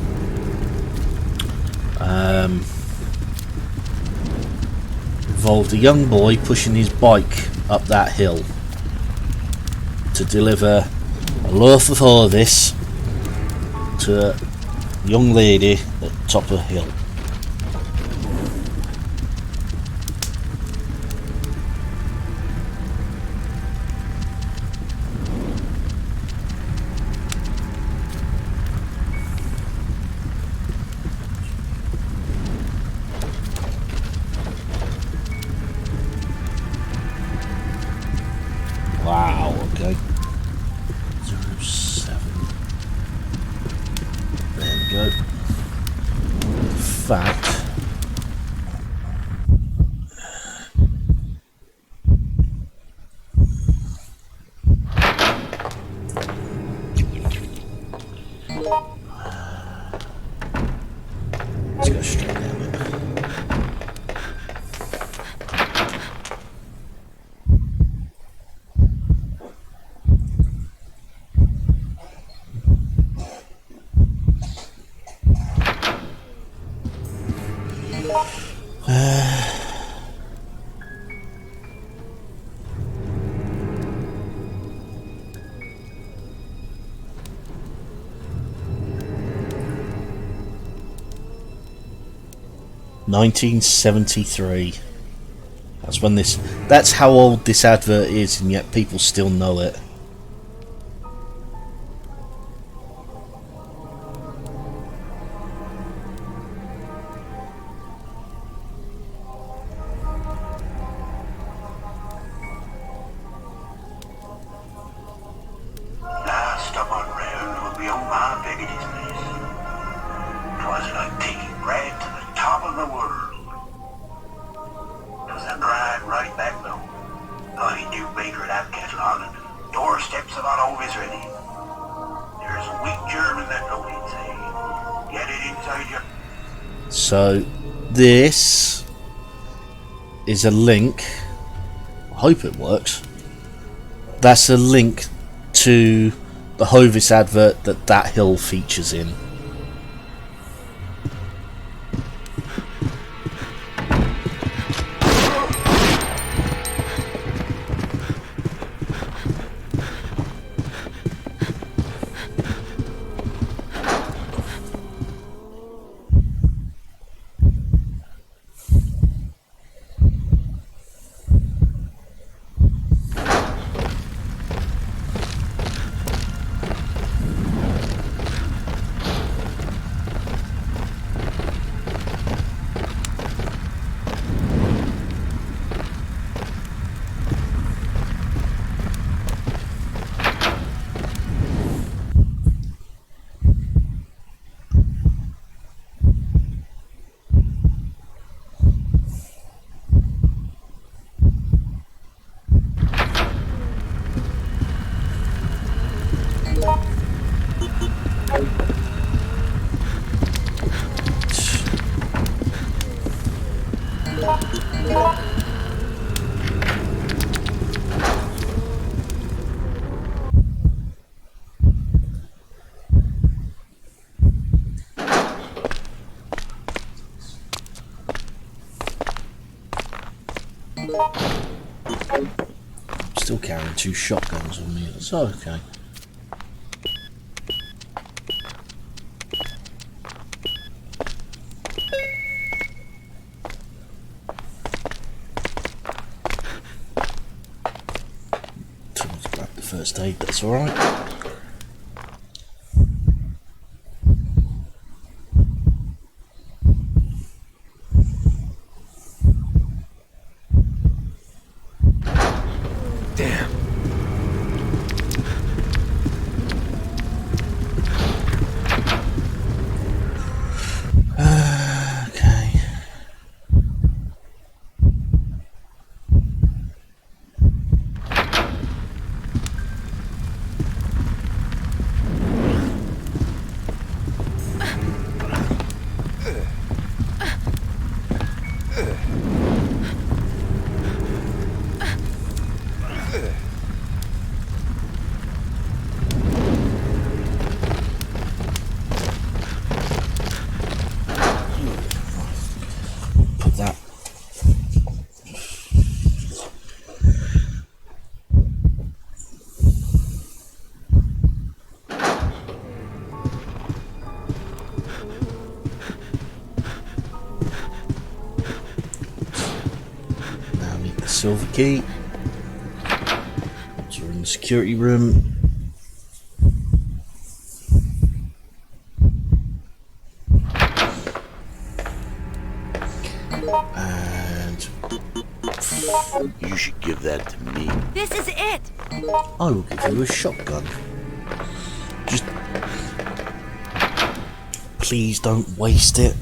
Involved a young boy pushing his bike up that hill to deliver a loaf of Hovis to a young lady at the top of the hill. Wow, okay. 07. There we go. In fact, let's go straight down it. $1973. That's when this. That's how old this advert is, and yet people still know it. Last up on round will be on my Peggy's place. 'Twas like taking bread to the top of the world. 'Twas a drive right back though. I knew baker that kettle on it. Doorsteps about always ready. There's a weak German that know it, say. Get it inside your... So this is a link. I hope it works. That's a link to the Hovis advert that hill features in. Still carrying 2 shotguns on me. That's okay. Let's grab the first aid. That's all right. Silver key. So we're in the security room. And You should give that to me. This is it! I will give you a shotgun. Just please don't waste it.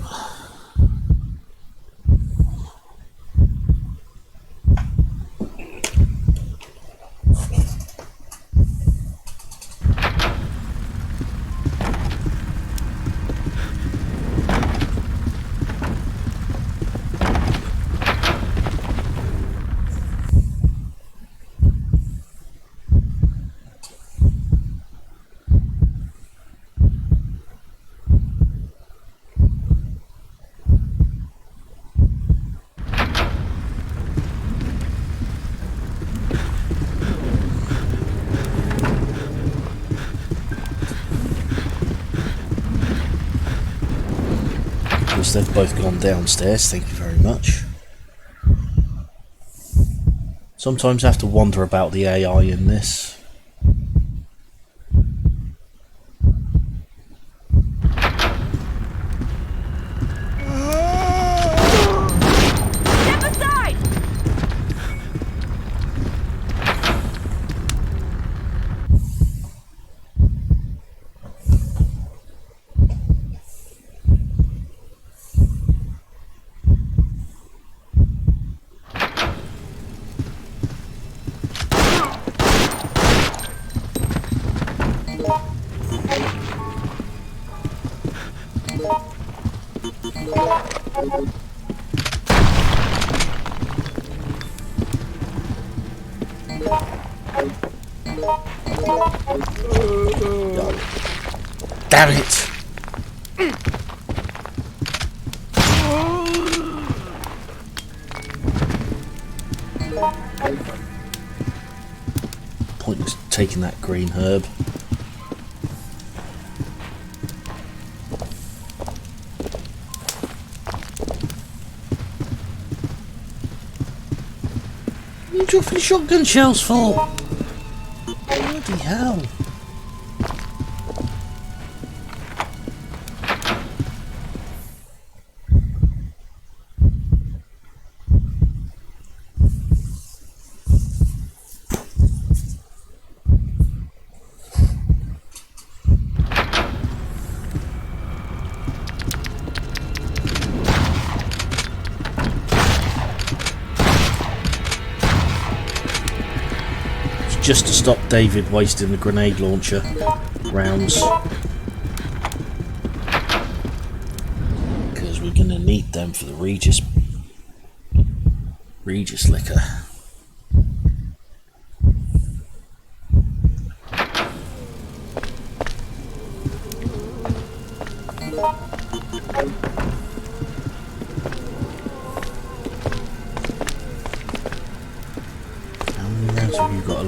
They've both gone downstairs, thank you very much. Sometimes I have to wonder about the AI in this. Step aside! Damn it! Pointless taking that green herb. What are you dropping shotgun shells for? Bloody hell. Just to stop David wasting the grenade launcher rounds, because we're going to need them for the Regis liquor.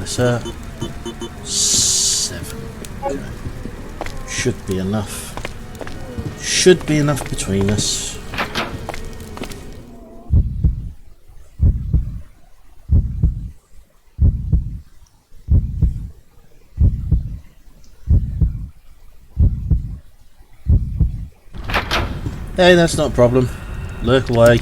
Bless her. 7. Okay. Should be enough. Should be enough between us. Hey, that's not a problem. Lurk away.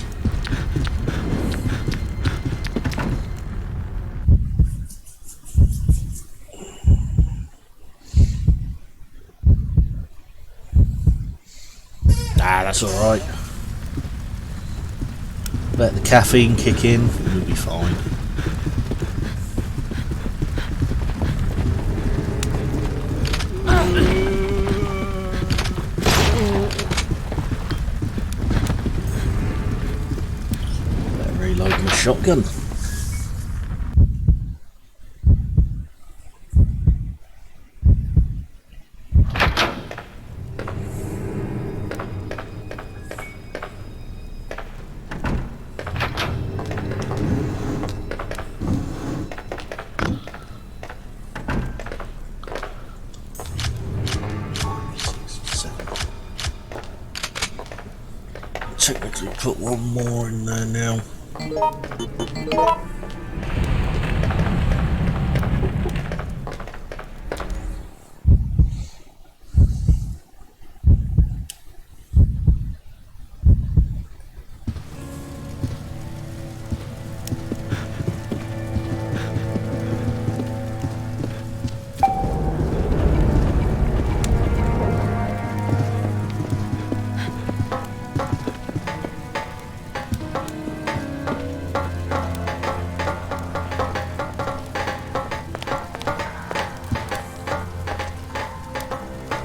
That's alright. Let the caffeine kick in and we'll be fine. Better reload my shotgun. Technically put one more in there now.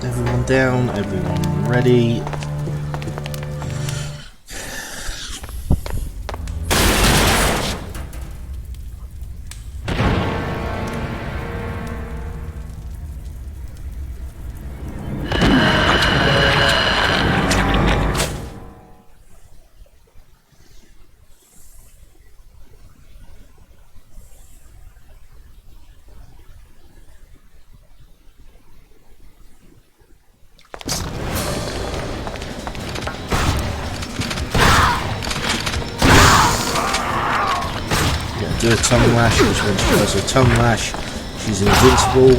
Everyone down, everyone ready. Do a tongue lash, which when she does a tongue lash, she's invincible.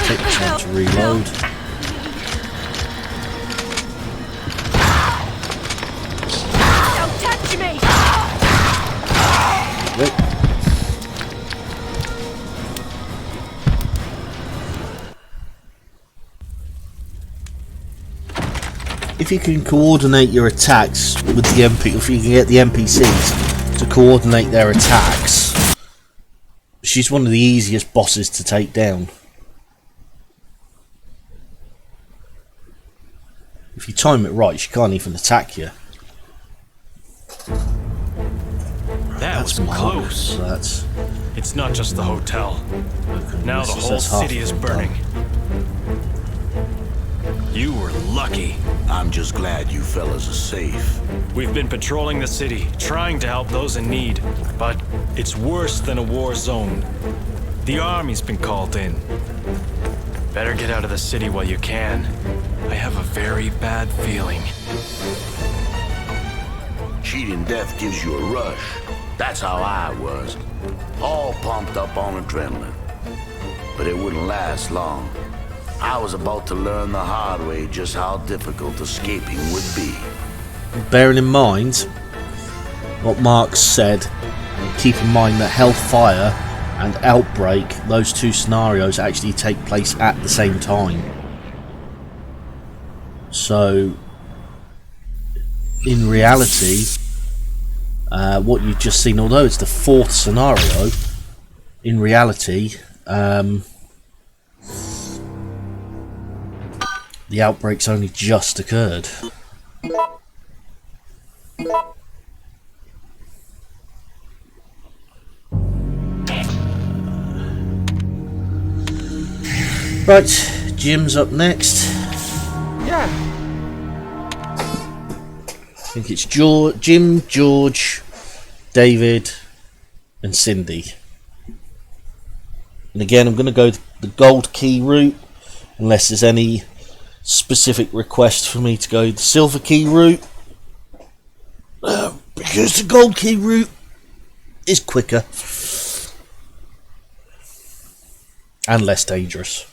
Take the time to reload. Don't touch me! Wait. If you can coordinate your attacks with the MP, if you can get the NPCs to coordinate their attacks, she's one of the easiest bosses to take down. If you time it right, she can't even attack you. That's close. That's. It's not just the hotel. Okay, Now the whole city is burning. You were lucky. I'm just glad you fellas are safe. We've been patrolling the city, trying to help those in need, but it's worse than a war zone. The army's been called in. Better get out of the city while you can. I have a very bad feeling. Cheating death gives you a rush. That's how I was. All pumped up on adrenaline. But it wouldn't last long. I was about to learn the hard way just how difficult escaping would be. Bearing in mind what Mark said, keep in mind that Hellfire and Outbreak, those two scenarios actually take place at the same time. So, in reality, what you've just seen, although it's the 4th scenario, in reality, the outbreak's only just occurred. Right, Jim's up next. Yeah. think it's Jim, George, David, and Cindy. And again, I'm going to go the gold key route, unless there's any specific request for me to go the silver key route. Because the gold key route is quicker and less dangerous.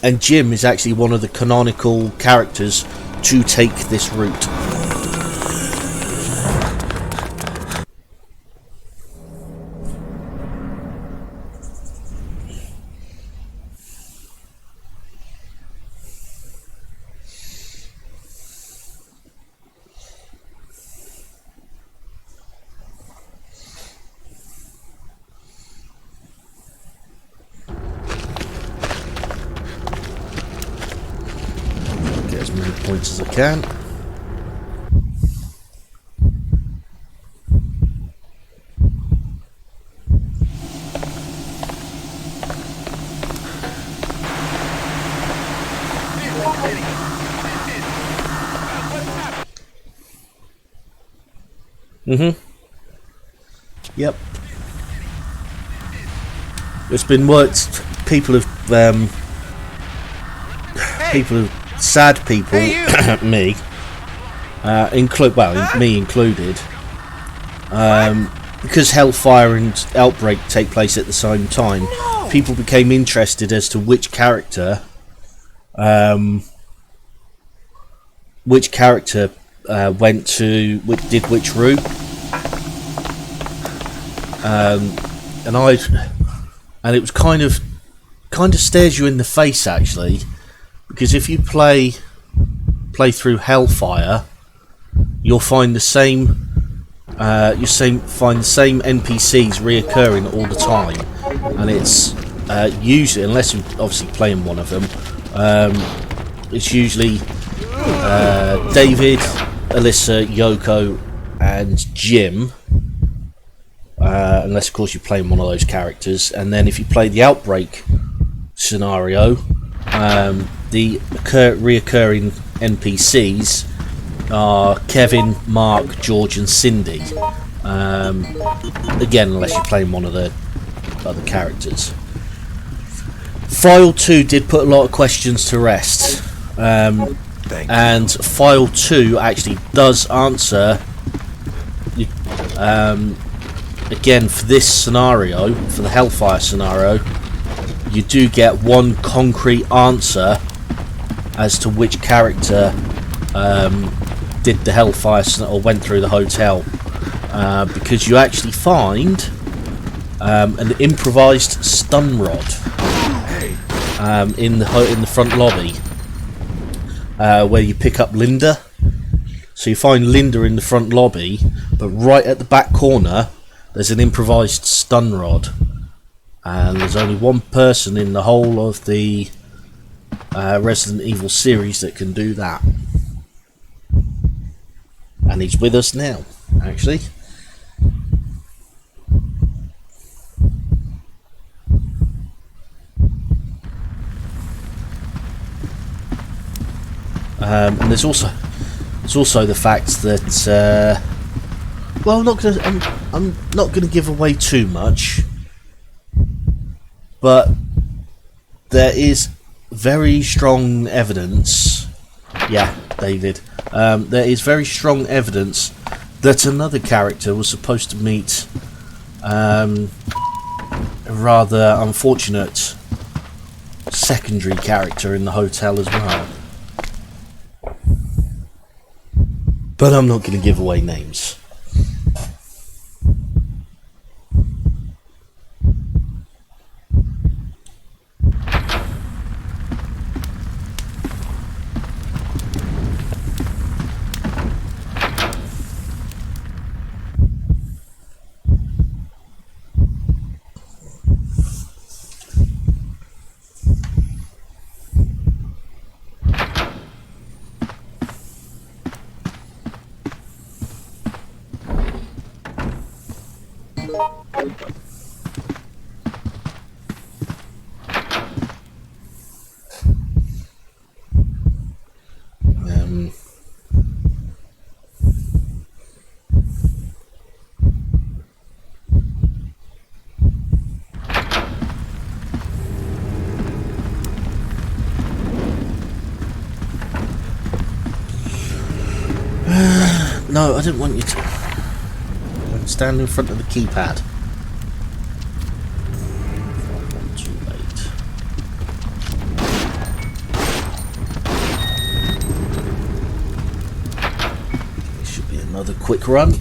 And Jim is actually one of the canonical characters to take this route. As many points as I can. Yep. It's been worked. People have sad people, me, me included, because Hellfire and Outbreak take place at the same time. People became interested as to which character went to did which route, and it was kind of stares you in the face actually. Because if you play through Hellfire, you'll find the same NPCs reoccurring all the time, and it's usually, unless you're obviously playing one of them, it's usually David, Alyssa, Yoko, and Jim. Unless of course you're playing one of those characters, and then if you play the Outbreak scenario. The reoccurring NPCs are Kevin, Mark, George, and Cindy. Again, unless you're playing one of the other characters. File 2 did put a lot of questions to rest. And File 2 actually does answer. Again, for this scenario, for the Hellfire scenario, you do get one concrete answer as to which character did the Hellfire or went through the hotel, because you actually find an improvised stun rod in the front lobby, where you pick up Linda. So you find Linda in the front lobby, but right at the back corner there's an improvised stun rod. And there's only one person in the whole of the Resident Evil series that can do that. And he's with us now, actually. And there's also the fact that well, I'm not gonna give away too much. But there is very strong evidence, yeah, David, there is very strong evidence that another character was supposed to meet a rather unfortunate secondary character in the hotel as well. But I'm not going to give away names. No, I didn't want you to. Don't stand in front of the keypad. Too late. It should be another quick run.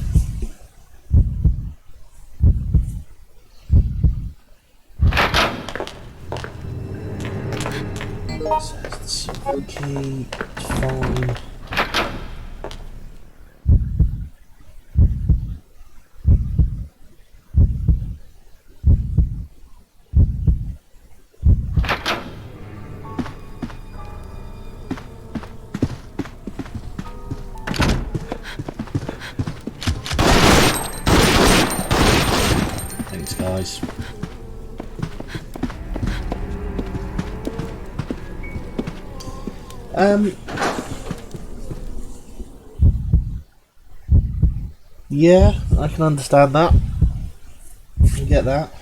Says the key. Fine. Thanks, guys. Yeah, I can understand that. I can get that.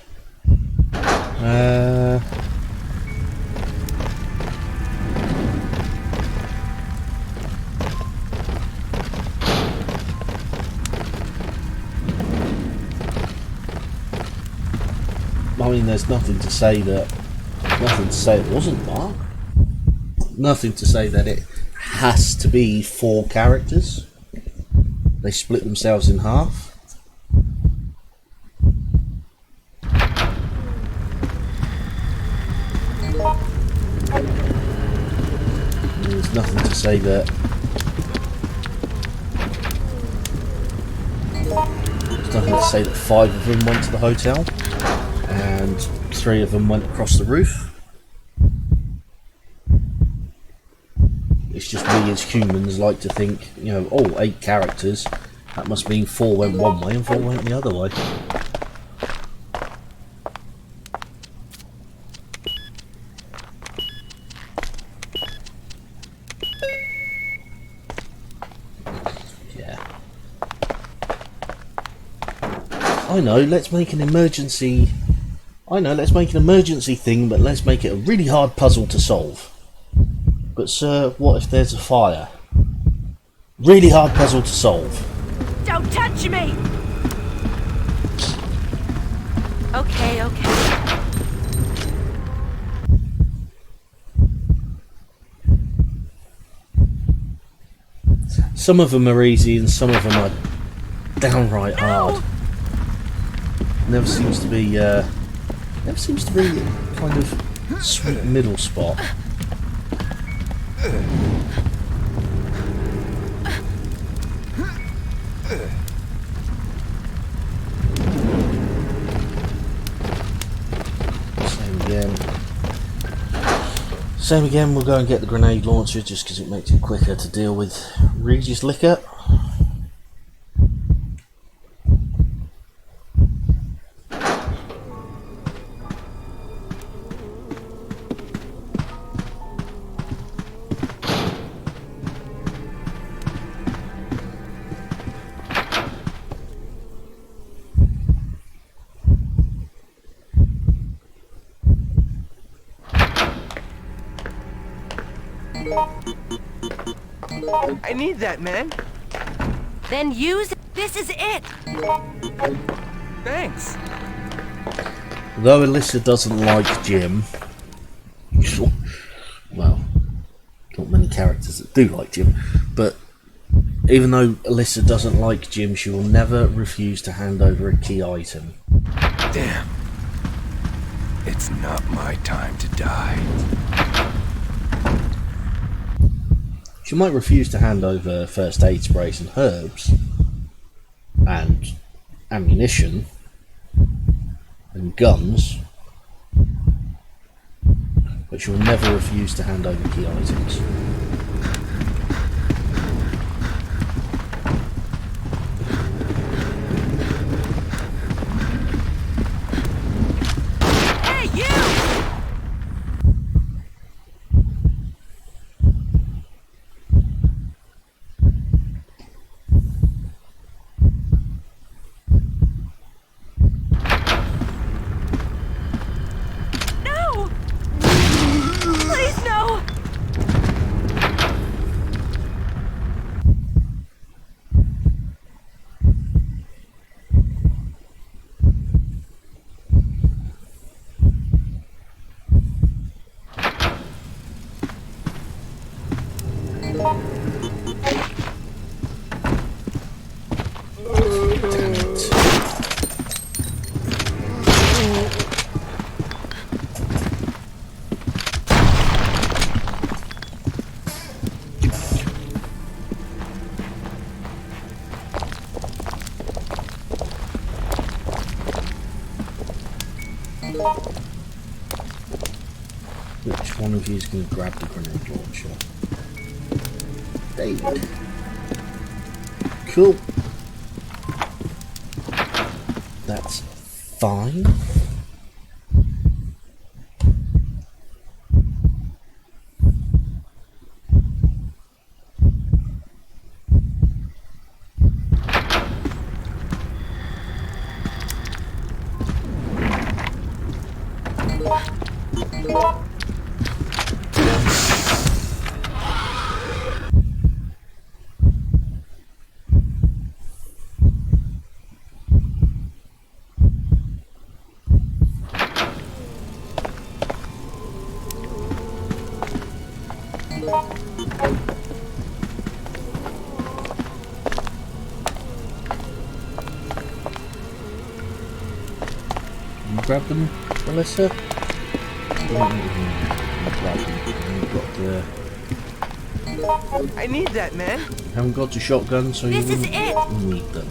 I mean, there's nothing to say that. Nothing to say it wasn't Mark. Nothing to say that it has to be 4 characters. They split themselves in half. There's nothing to say that. There's nothing to say that 5 of them went to the hotel and 3 of them went across the roof. It's just we as humans like to think, you know, oh, 8 characters, that must mean 4 went one way and 4 went the other way. Yeah. I know, let's make an emergency thing, but let's make it a really hard puzzle to solve. But sir, what if there's a fire? Really hard puzzle to solve. Don't touch me! Okay, okay. Some of them are easy and some of them are downright hard. Never seems to be a kind of sweet middle spot. Same again, we'll go and get the grenade launcher just because it makes it quicker to deal with Regis liquor. I need that, man. Then use it. This is it. Thanks. Though Alyssa doesn't like Jim, well, not many characters that do like Jim, but even though Alyssa doesn't like Jim, she will never refuse to hand over a key item. Damn. It's not my time to die. She might refuse to hand over first aid sprays and herbs, and ammunition, and guns, but she will never refuse to hand over key items. Hey, you! No! Please, no! Which one of you is going to grab the grenade launcher? David. Cool. That's fine. You grab them, Melissa? Grab them. You've got the... I need that, man. You haven't got your shotgun, so This you is it. need them.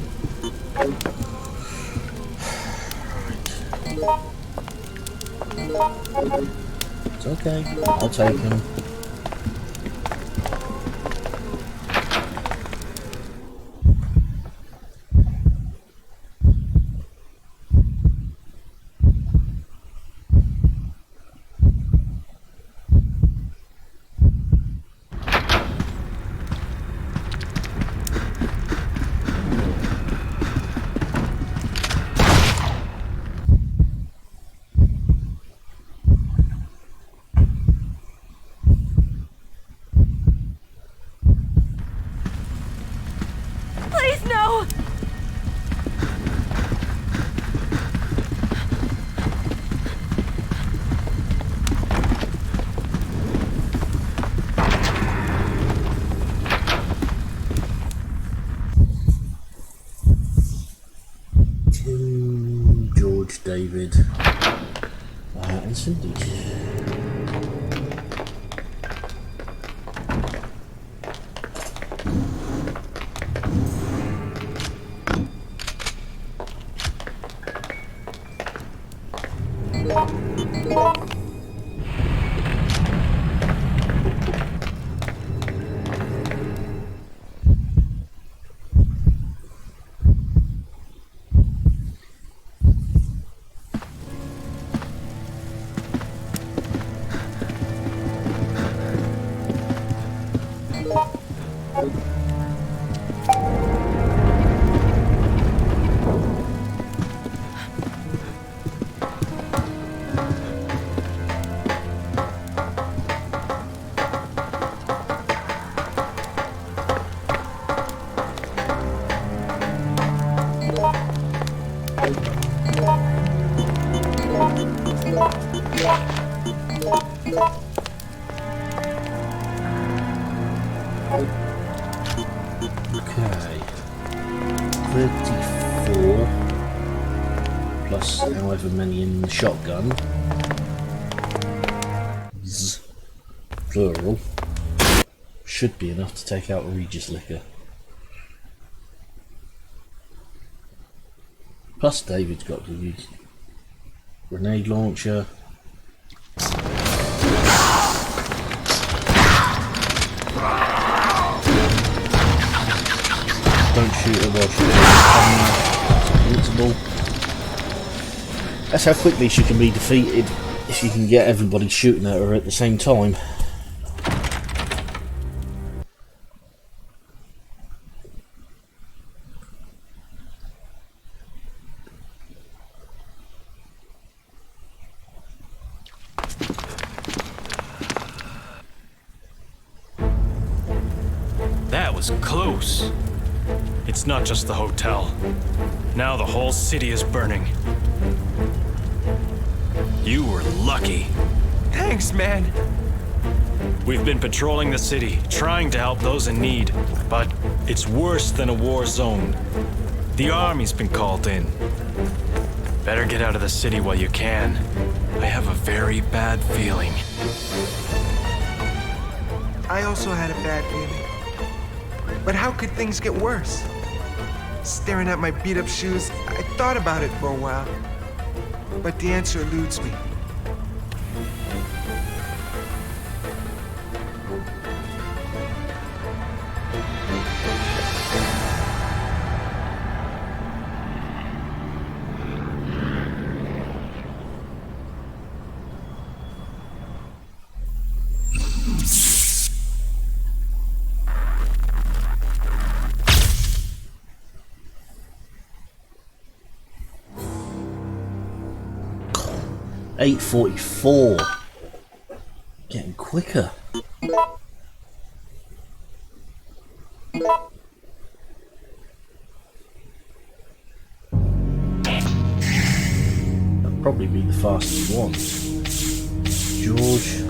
It's okay. I'll take them. Please, no! Tim, George, David, and Cindy. Okay, 34 plus however many in the shotgun, plural, should be enough to take out Regis Liquor. Plus David's got the grenade launcher. Don't shoot her while she's invincible. That's how quickly she can be defeated if you can get everybody shooting at her at the same time. That was close. It's not just the hotel. Now the whole city is burning. You were lucky. Thanks, man. We've been patrolling the city, trying to help those in need, but it's worse than a war zone. The army's been called in. Better get out of the city while you can. I have a very bad feeling. I also had a bad feeling. But how could things get worse? Staring at my beat-up shoes, I thought about it for a while. but the answer eludes me. $8.44. Getting quicker. That'll probably be the fastest one. George.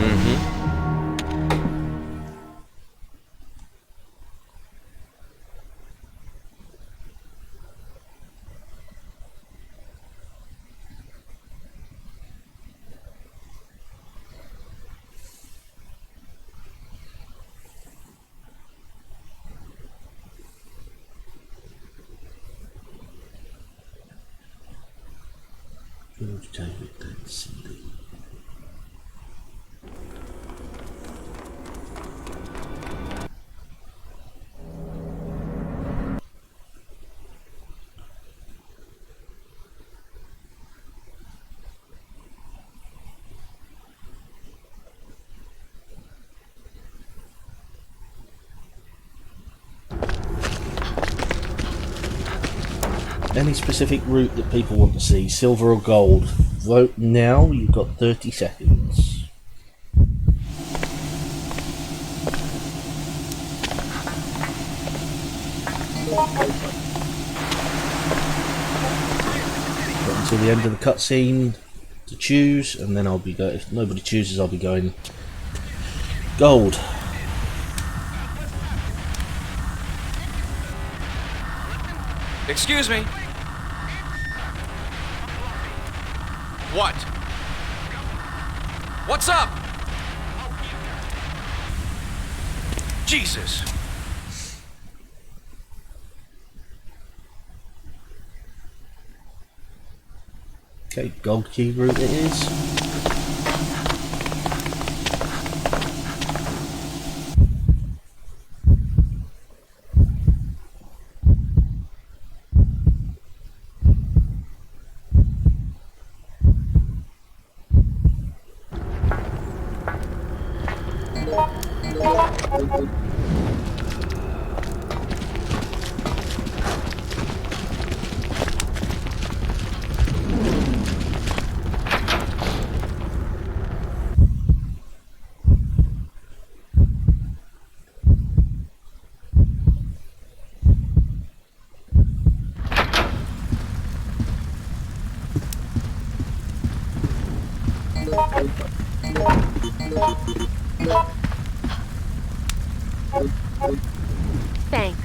George, David, and Cindy. Any specific route that people want to see, silver or gold? Vote now, you've got 30 seconds. Got until the end of the cutscene to choose, and then I'll be going. If nobody chooses, I'll be going gold. Excuse me. What? What's up? Jesus. Okay, gold key route it is. Thanks.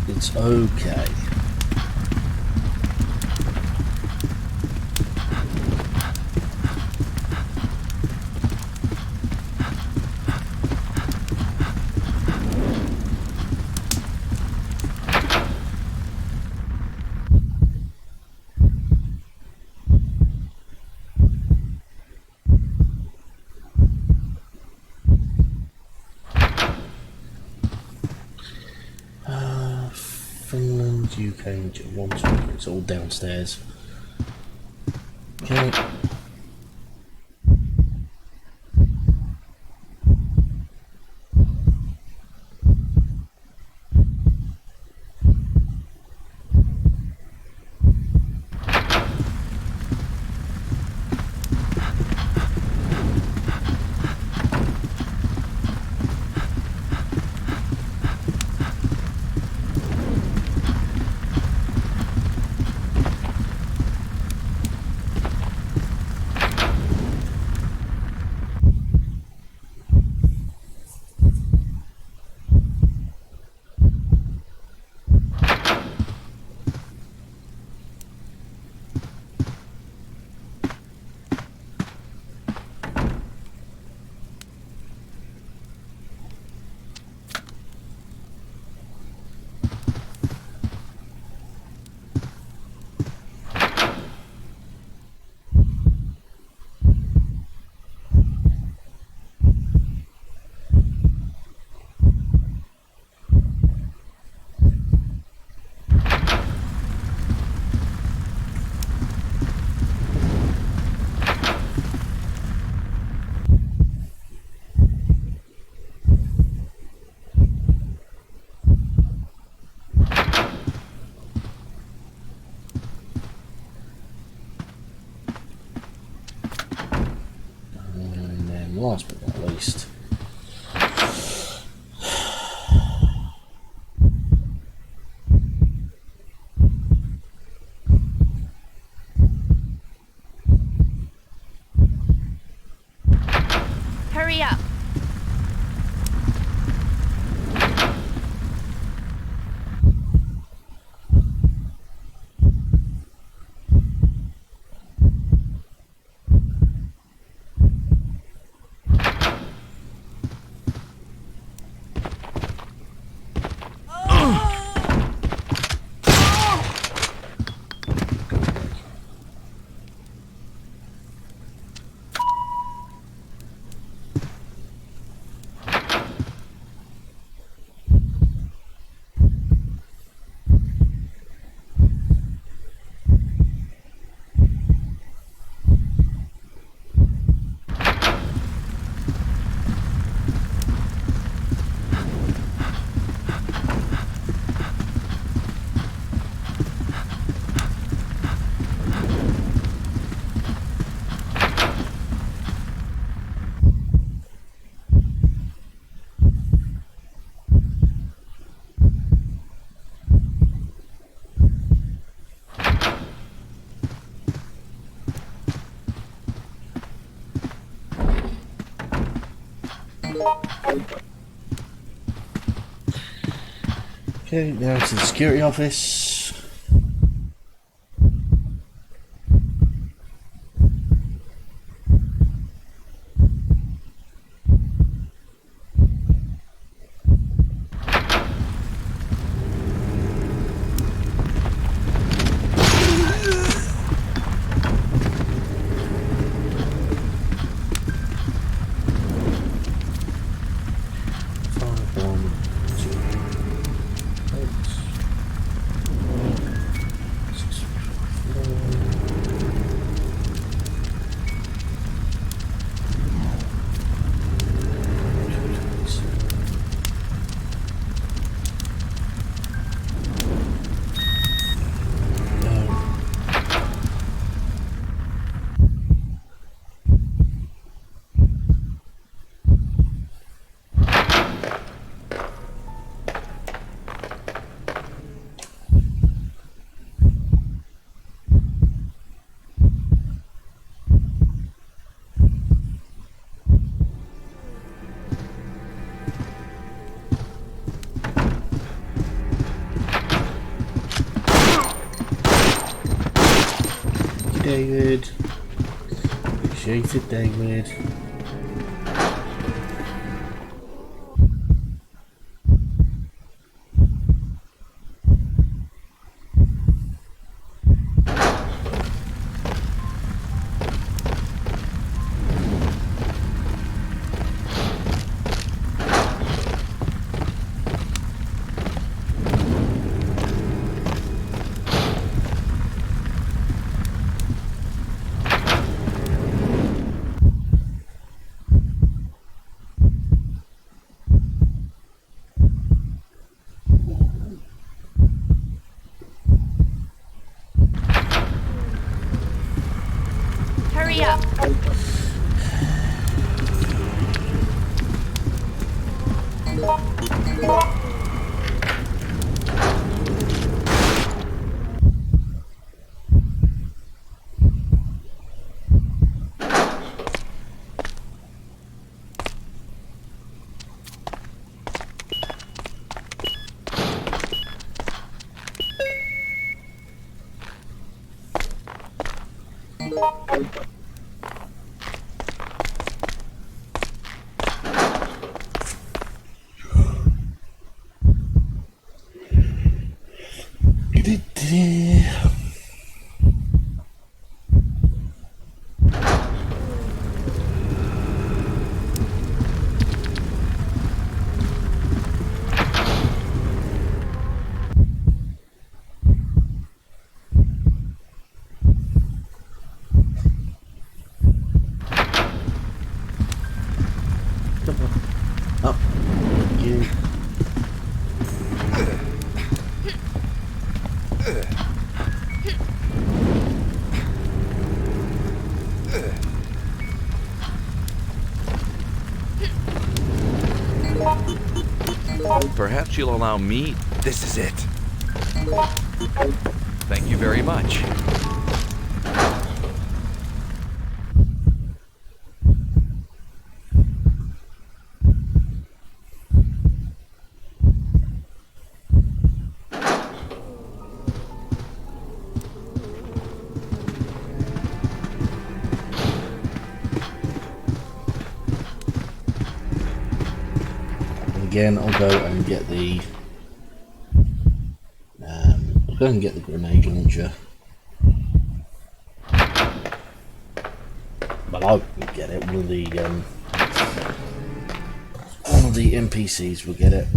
It's okay. Finland, UK, one, two, it's all downstairs. Okay. last but not least, Hurry up. okay, now to the security office. David. Appreciate it, David. Hurry up. Up. You. Perhaps you'll allow me. This is it. Thank you very much. Again, I'll go and get the I'll go and get the grenade launcher. But I won't get it. One of the NPCs will get it.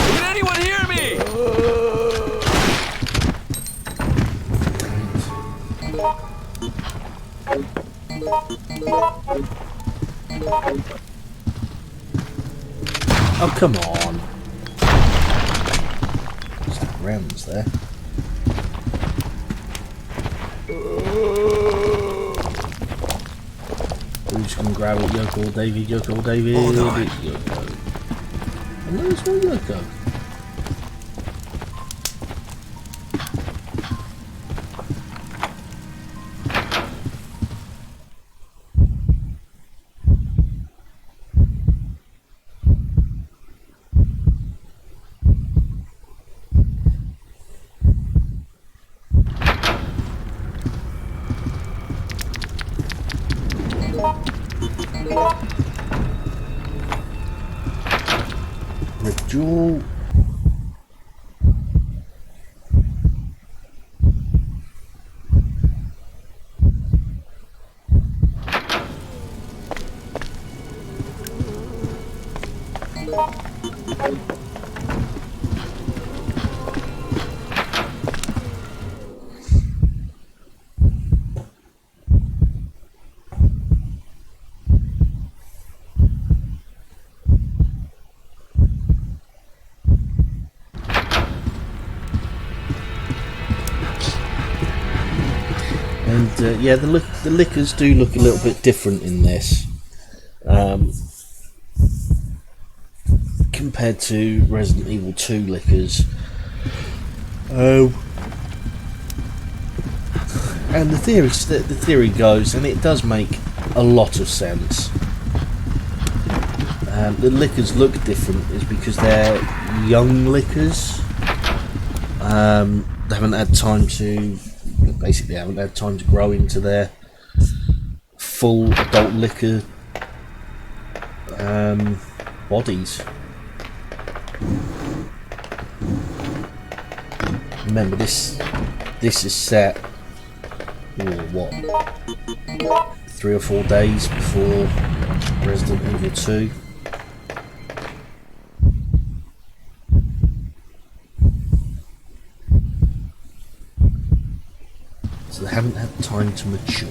Can anyone hear me? Oh, come on. Some rounds there. Who's gonna grab it? Yoko or David? Yoko or David? Oh, no. It's Yoko. And there's no Yoko. The jewel. And yeah, the liquors do look a little bit different in this compared to Resident Evil 2 liquors. And the theory goes, and it does make a lot of sense. The liquors look different is because they're young liquors. They haven't had time to. Basically, haven't had time to grow into their full adult liquor bodies. Remember, this is set, what, 3 or 4 days before Resident Evil 2. So they haven't had time to mature.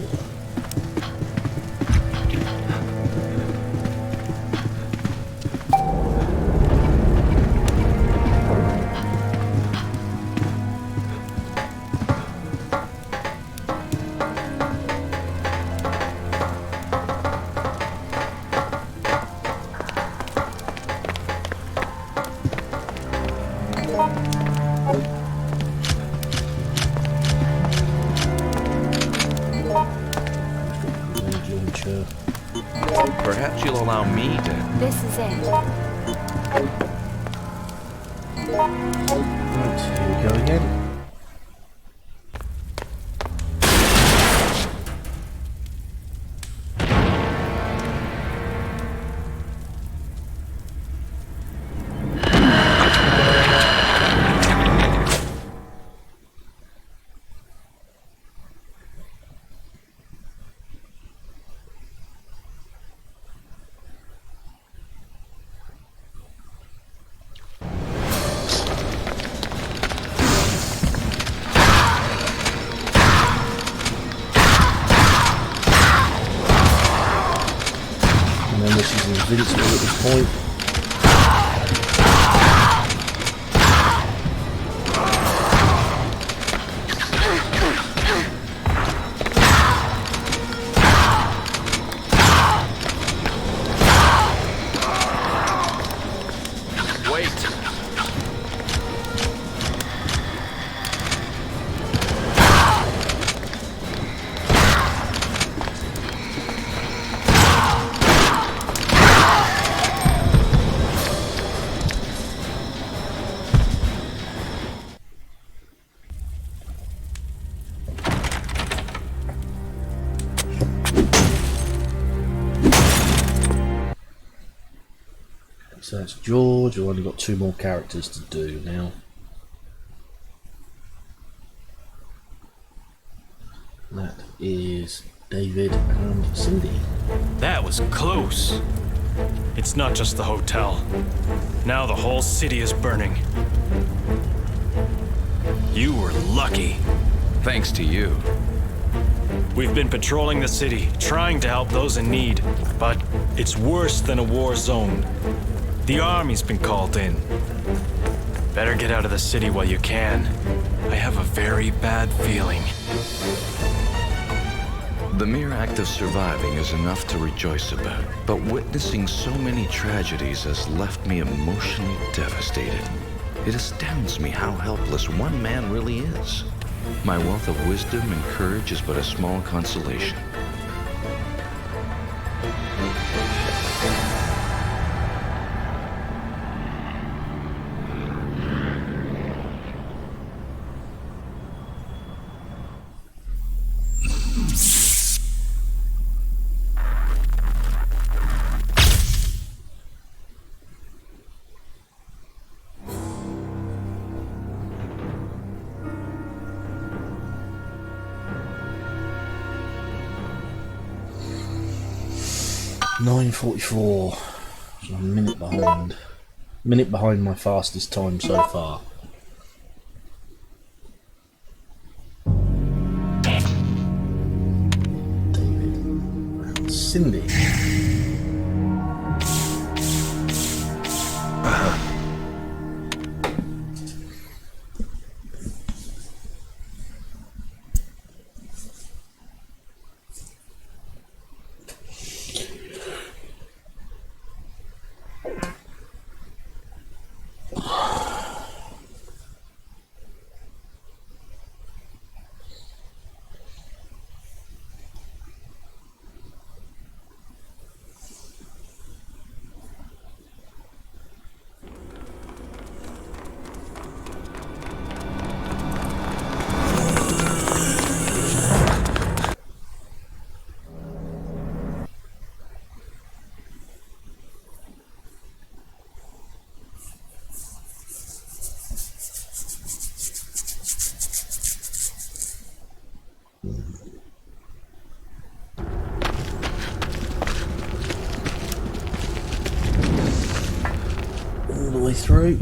Perhaps you'll allow me to... This is it. Right, here we go again. This is invincible at this point. So that's George. We've only got 2 more characters to do now. That is David and Cindy. That was close. It's not just the hotel. Now the whole city is burning. You were lucky. Thanks to you. We've been patrolling the city, trying to help those in need, but it's worse than a war zone. The army's been called in. Better get out of the city while you can. I have a very bad feeling. The mere act of surviving is enough to rejoice about, but witnessing so many tragedies has left me emotionally devastated. It astounds me how helpless one man really is. My wealth of wisdom and courage is but a small consolation. .44, so I'm a minute behind. Minute behind my fastest time so far. David and Cindy. All the way through.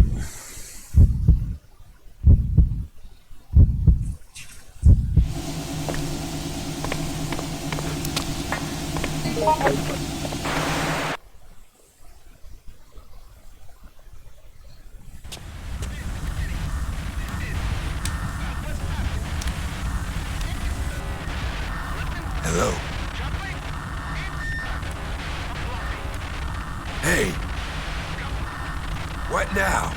Hello. Hey. What now?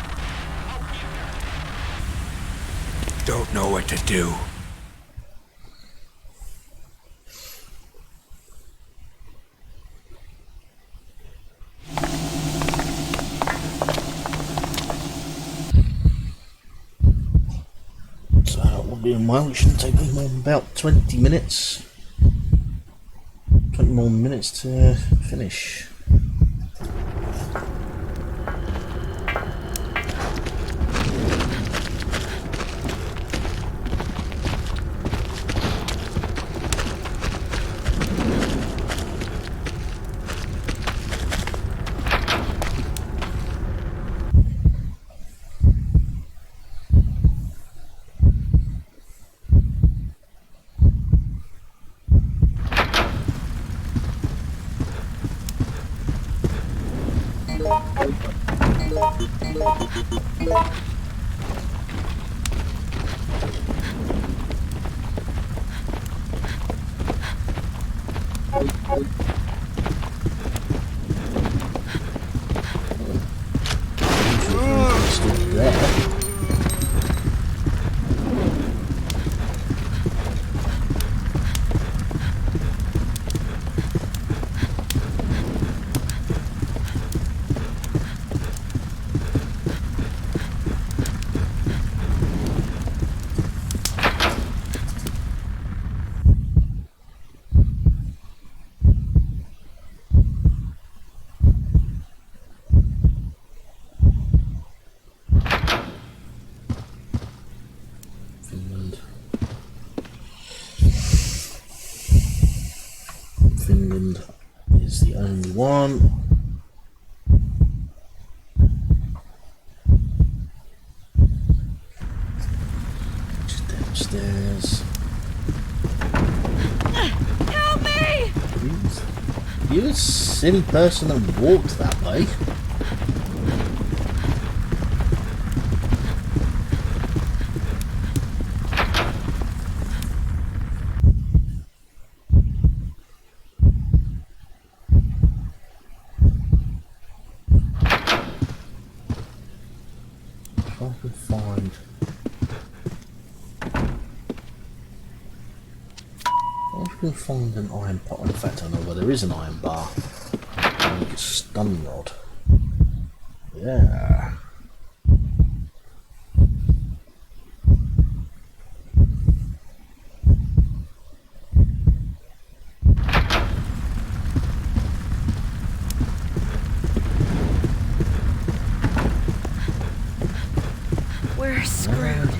Don't know what to do. doing well. It shouldn't take me more than about 20 minutes. 20 more minutes to finish. Finland is the only one. Just downstairs. Help me! You're a silly person that walked that way. Find an iron pot. In fact, I know where there is an iron bar. I think it's stun rod. Yeah. We're screwed.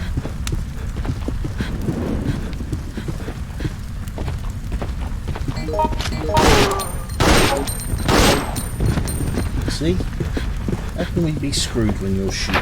See? How can we be screwed when you're shooting?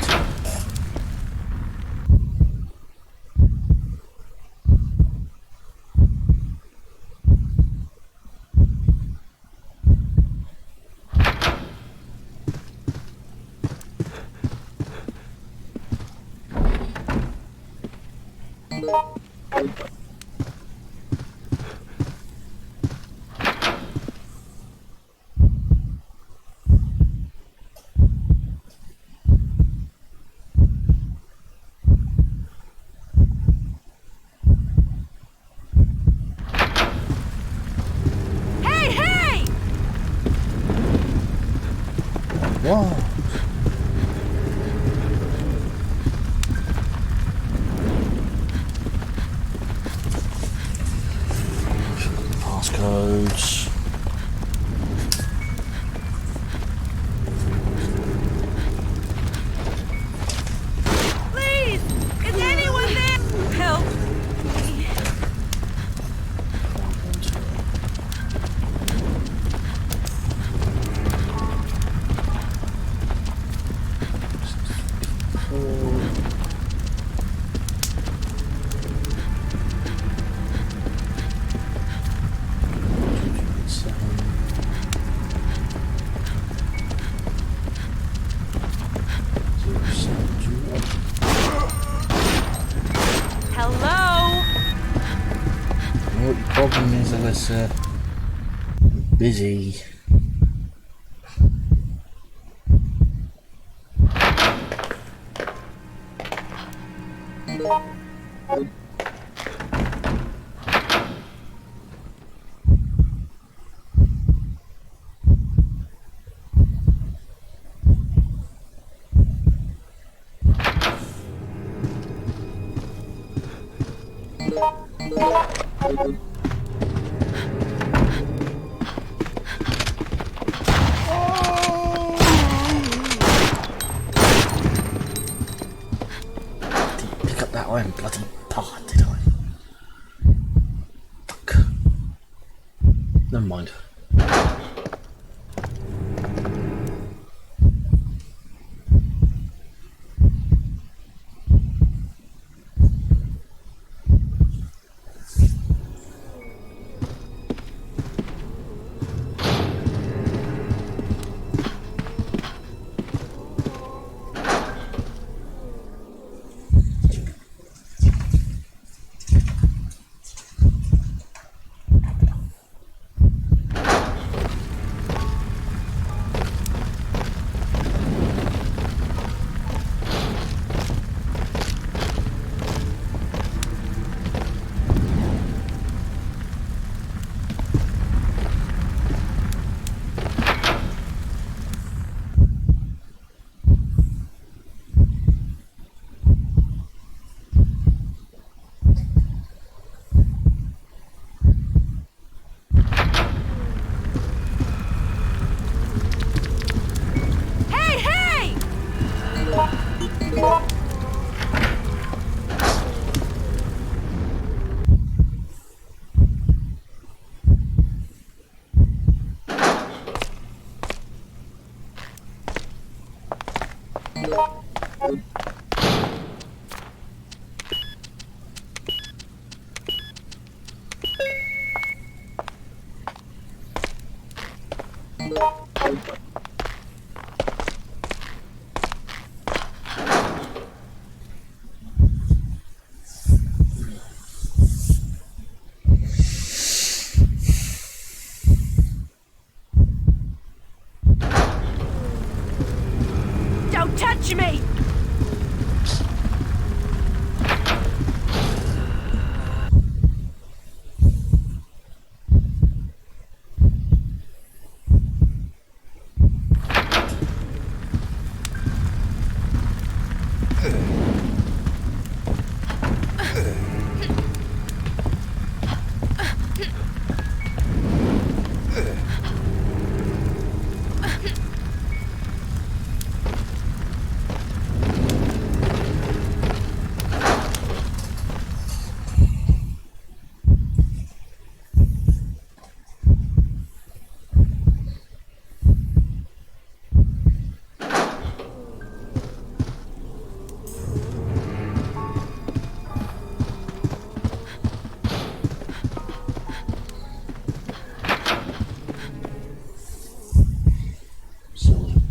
Wow. Passcodes. Please! Is anyone there? Help! Problem is, I was busy. Pick up that iron bloody part, did I? Fuck. Never mind. Don't touch me!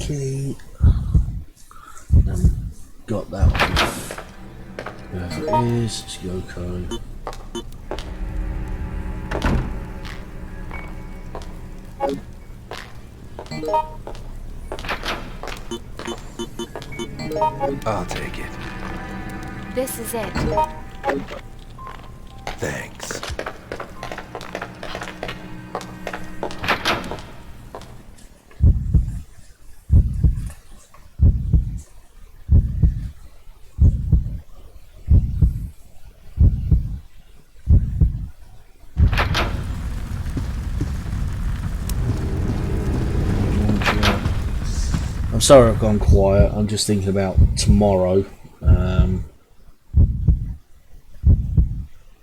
Okay. Got that one. Whoever it is, it's Yoko. I'll take it. This is it. Thanks. I'm sorry I've gone quiet, I'm just thinking about tomorrow.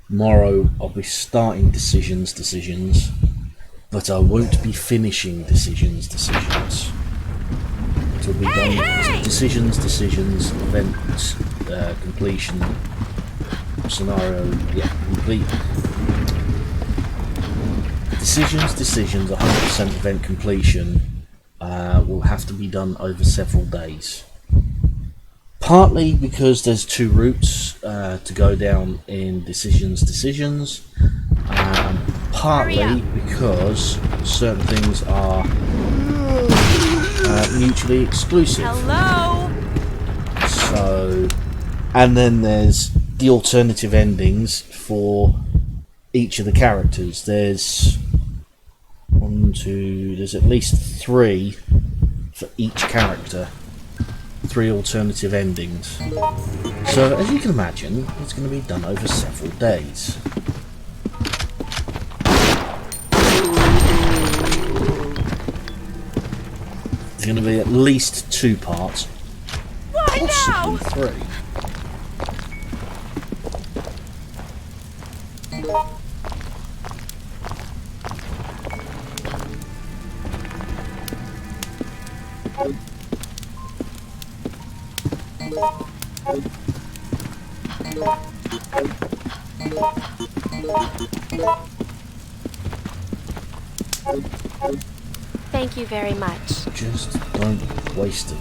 Tomorrow I'll be starting decisions, but I won't be finishing decisions. It will be done decisions, event, completion, scenario, yeah, complete. Decisions, 100% event completion will have to be done over several days. Partly because there's two routes to go down in decisions, partly because certain things are mutually exclusive. Hello? So, and then there's the alternative endings for each of the characters. There's there's at least 3 for each character. 3 alternative endings. So as you can imagine, it's going to be done over several days. going to be at least 2 parts, Why now? possibly 3. Thank you very much. Just don't waste it.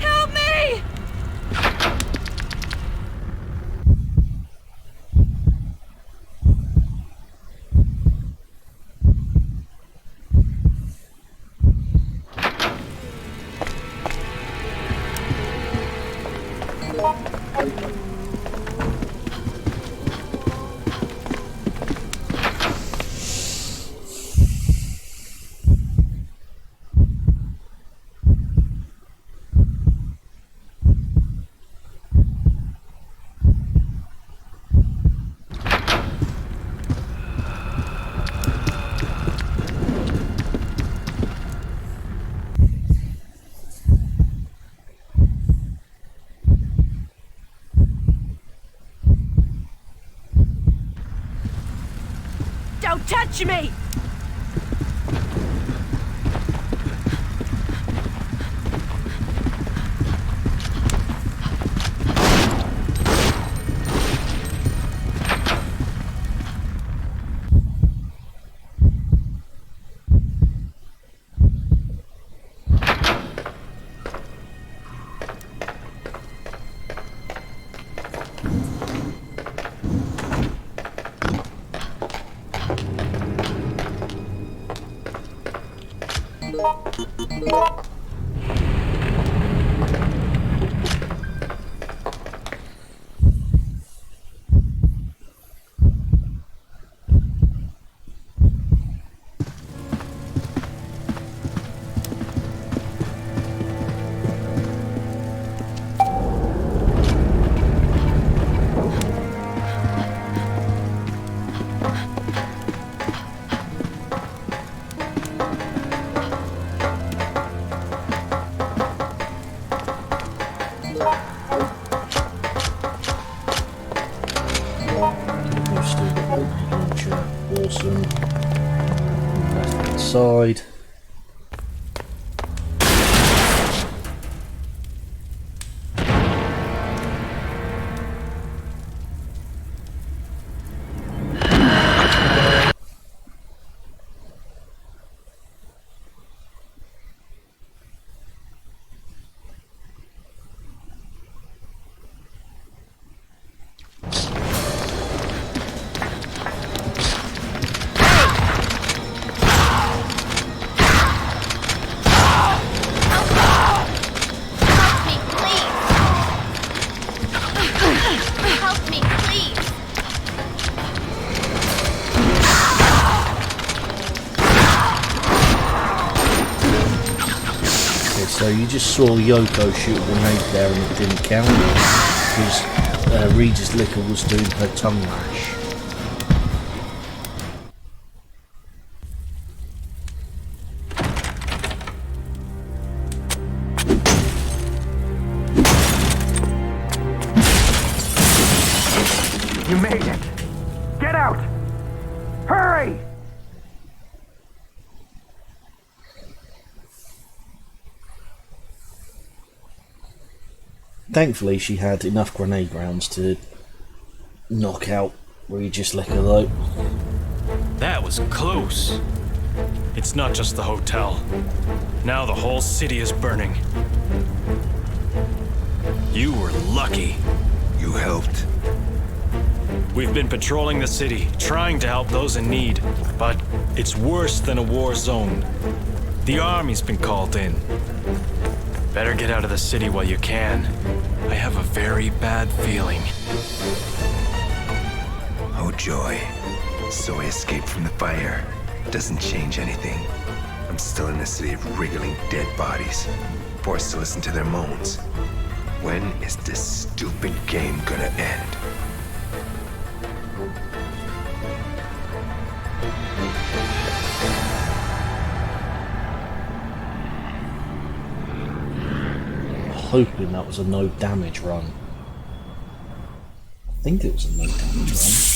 Help me! Don't touch me! Awesome. Left hand side. So you just saw Yoko shoot a grenade there and it didn't count because Regis Licker was doing her tongue lash. You made it! Get out! Hurry! Thankfully, she had enough grenade rounds to knock out Regis Licker, though. That was close. It's not just the hotel. Now the whole city is burning. You were lucky. You helped. We've been patrolling the city, trying to help those in need, but it's worse than a war zone. The army's been called in. Better get out of the city while you can. I have a very bad feeling. How joy. So I escaped from the fire. Doesn't change anything. I'm still in a city of wriggling dead bodies, forced to listen to their moans. When is this stupid game gonna end? Hoping that was a no damage run. I think it was a no damage run.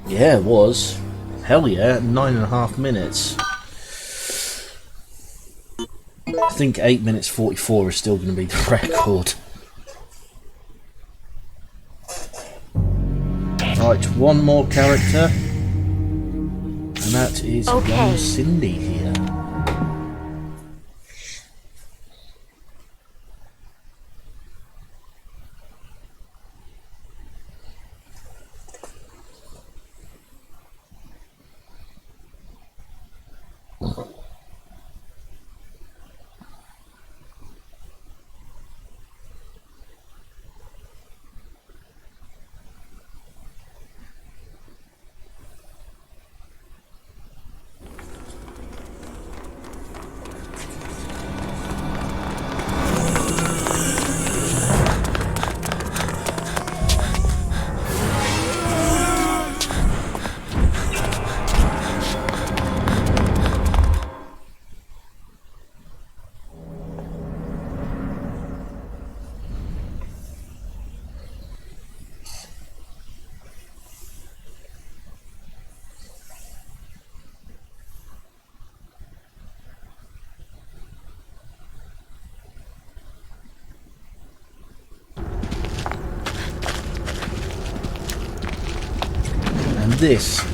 Yeah, it was. Hell yeah, 9.5 minutes. I think 8 minutes 44 is still going to be the record. Right, one more character. And that is young Cindy here. This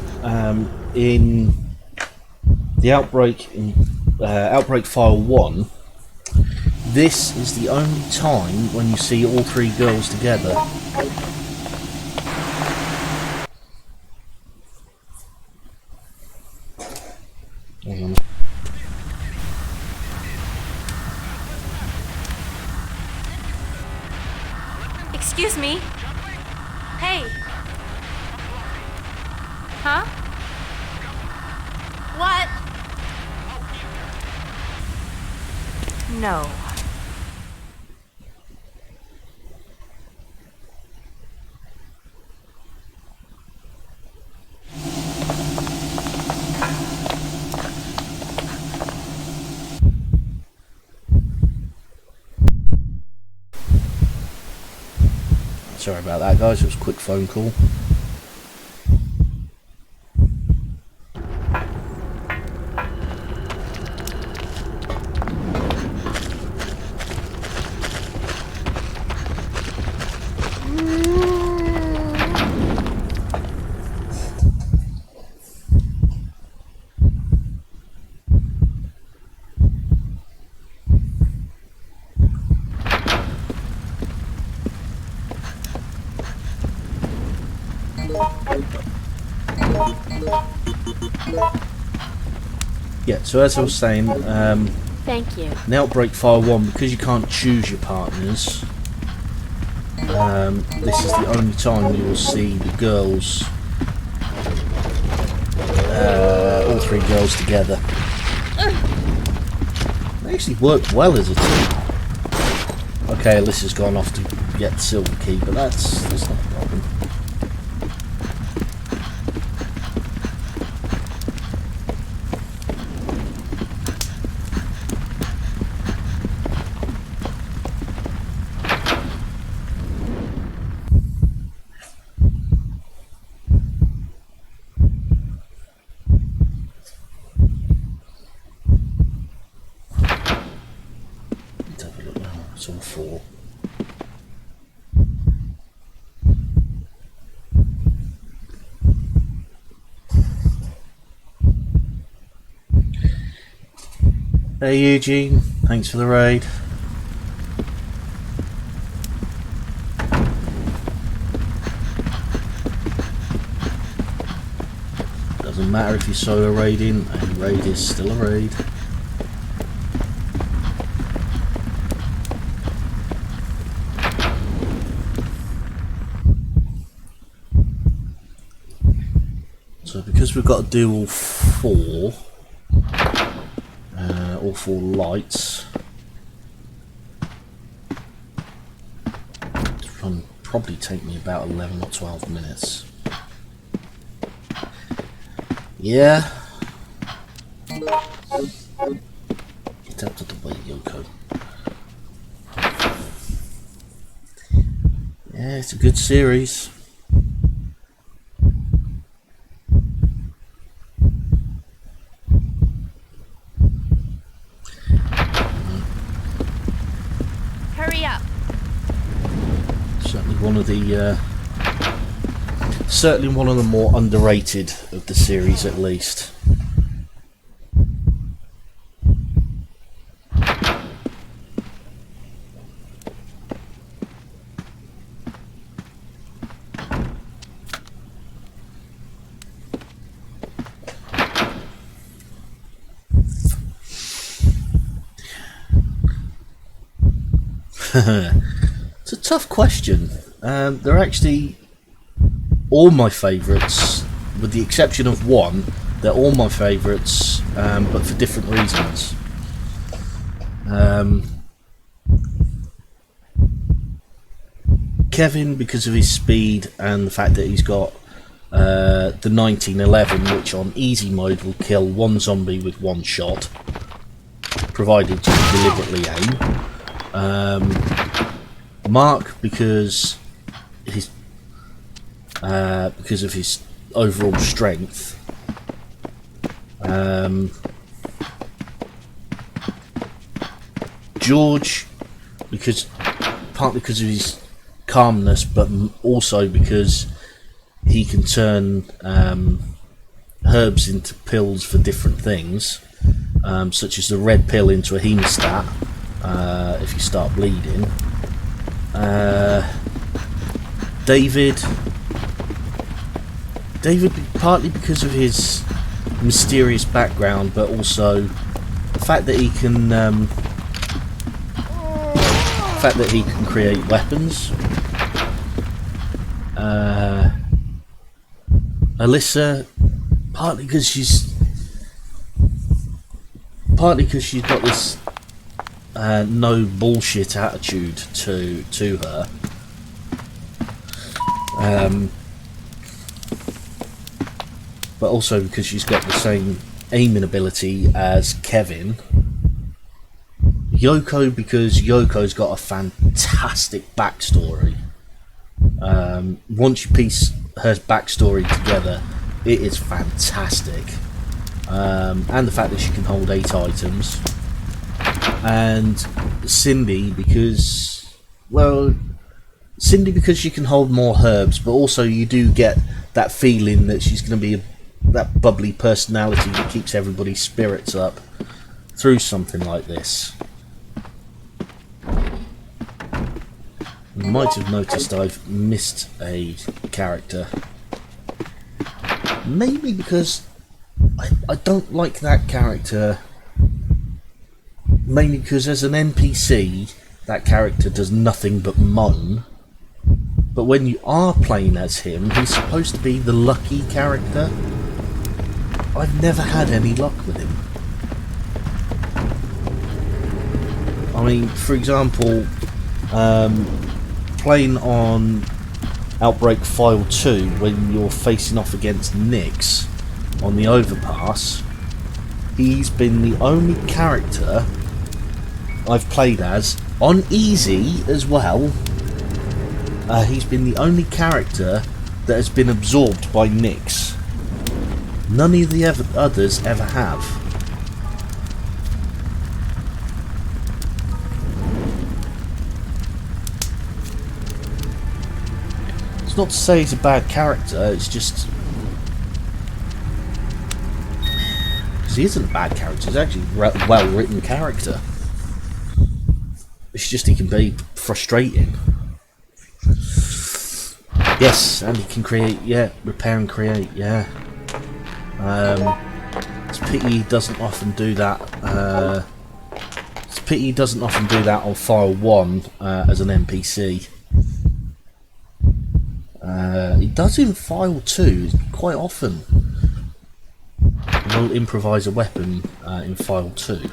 in the Outbreak in Outbreak File 1, this is the only time when you see all three girls together. Hang on. Excuse me. Hey. Huh? What? No. Sorry about that, guys. It was a quick phone call. Yeah, so as I was saying, thank you. In Outbreak File 1, because you can't choose your partners, this is the only time you will see the girls, all three girls together. They actually worked well as a team. Okay, Alyssa's gone off to get the silver key, but that's not a problem. It's all four. Hey Eugene, thanks for the raid. Doesn't matter if you're solo raiding, a raid is still a raid. So because we've got to do all four lights, it'll probably take me about 11 or 12 minutes. Yeah. Get out of the way, Yoko. Yeah, it's a good series. Hurry up. Certainly one of the more underrated of the series, at least. It's a tough question. They're actually all my favourites, with the exception of one. They're all my favourites, but for different reasons. Kevin, because of his speed and the fact that he's got the 1911, which on easy mode will kill one zombie with one shot, provided you deliberately aim. Mark, because of his overall strength. George, partly because of his calmness, but also because he can turn herbs into pills for different things, such as the red pill into a hemostat if you start bleeding. David, partly because of his mysterious background, but also the fact that he can create weapons. Alyssa, partly because she's got this no bullshit attitude to her. But also because she's got the same aiming ability as Kevin. Yoko, because Yoko's got a fantastic backstory. Once you piece her backstory together, it is fantastic. And the fact that she can hold 8 items. And Cindy, because she can hold more herbs, but also you do get that feeling that she's going to be that bubbly personality that keeps everybody's spirits up through something like this. You might have noticed I've missed a character. Maybe because I don't like that character. Mainly because as an NPC, that character does nothing but moan. But when you are playing as him, he's supposed to be the lucky character. I've never had any luck with him. I mean, for example, playing on Outbreak File 2, when you're facing off against Nyx on the overpass, he's been the only character I've played as, on easy as well. He's been the only character that has been absorbed by Nyx. None of the others ever have. It's not to say he's a bad character, it's just... because he isn't a bad character, he's actually a well-written character. It's just he can be frustrating. Yes, and he can create, repair and create, It's a pity he doesn't often do that. It's a pity he doesn't often do that on File 1 as an NPC. He does in File 2 quite often. we'll improvise a weapon in file 2.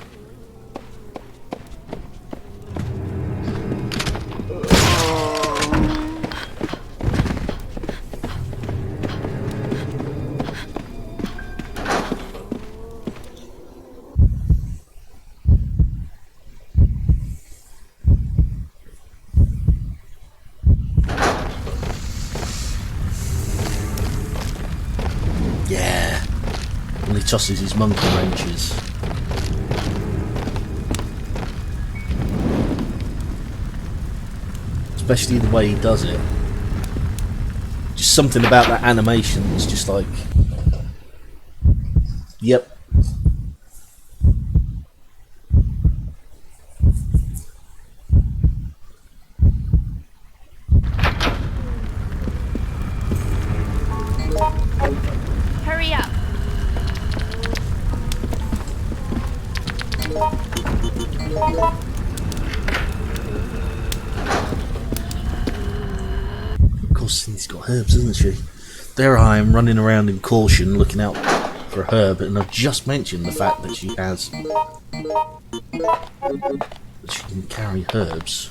Yeah, and he tosses his monkey wrenches. Especially the way he does it. Just something about that animation is just like, yep. Hurry up. Of course, he's got herbs, isn't she? There I am running around in caution looking out for a herb, and I've just mentioned the fact that she has, that she can carry herbs.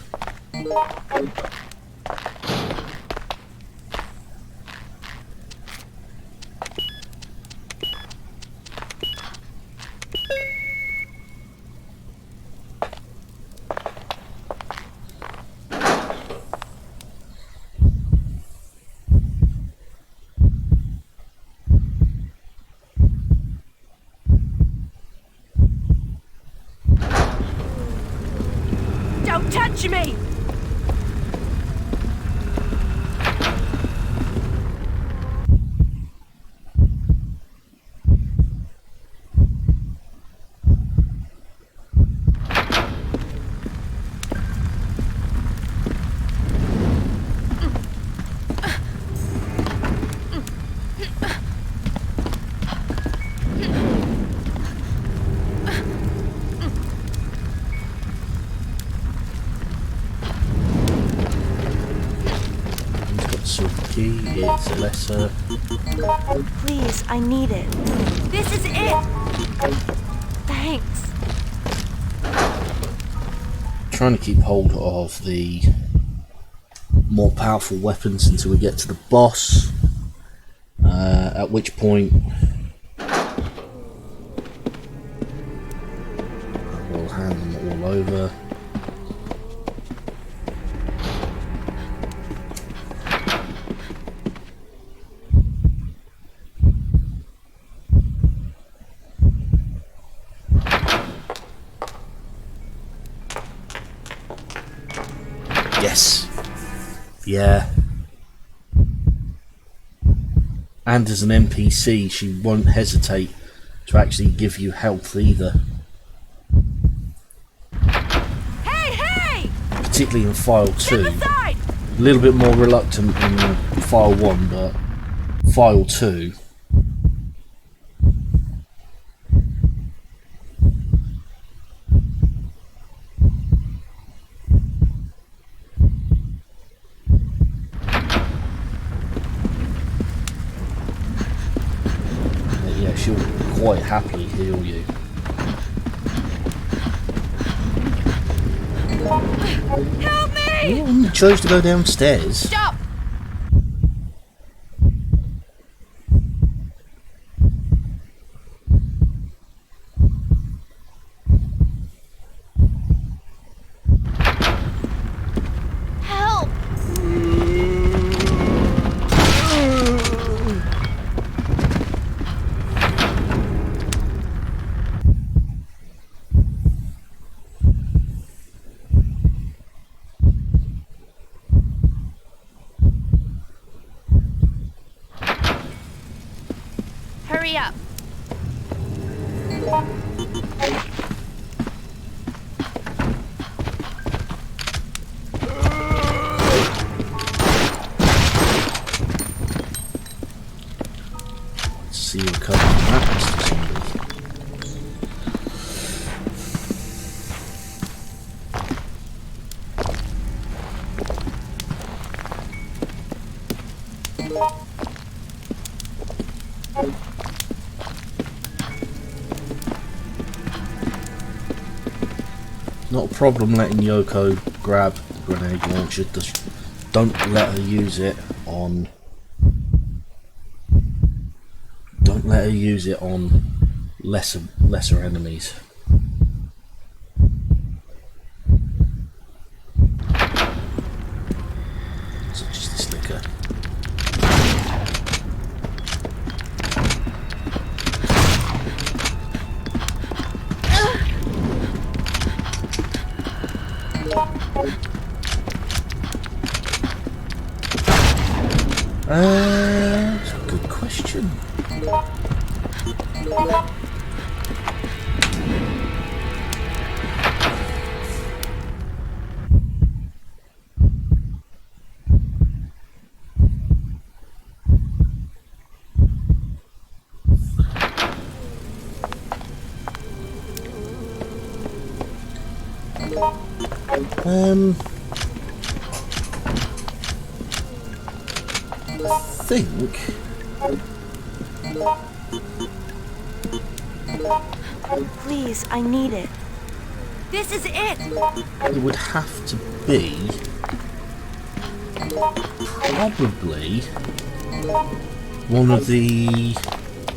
Don't touch me! It's a lesser. Please, I need it. This is it! Thanks. Trying to keep hold of the more powerful weapons until we get to the boss, at which point we'll hand them all over. Yes. Yeah. And as an NPC, she won't hesitate to actually give you health either. Hey, hey! Particularly in file 2. Step aside! A little bit more reluctant in file 1, but file 2. She'll quite happily heal you. Help me! Oh, you chose to go downstairs. Stop! Help! Hurry up. Let's see you recover from that, Mr. Zombie. Not a problem letting Yoko grab the grenade launcher. Just don't let her use it on. Don't let her use it on lesser enemies. Such as this liquor. That's a good question. I think Please, I need it. This is it! it would have to be probably one of the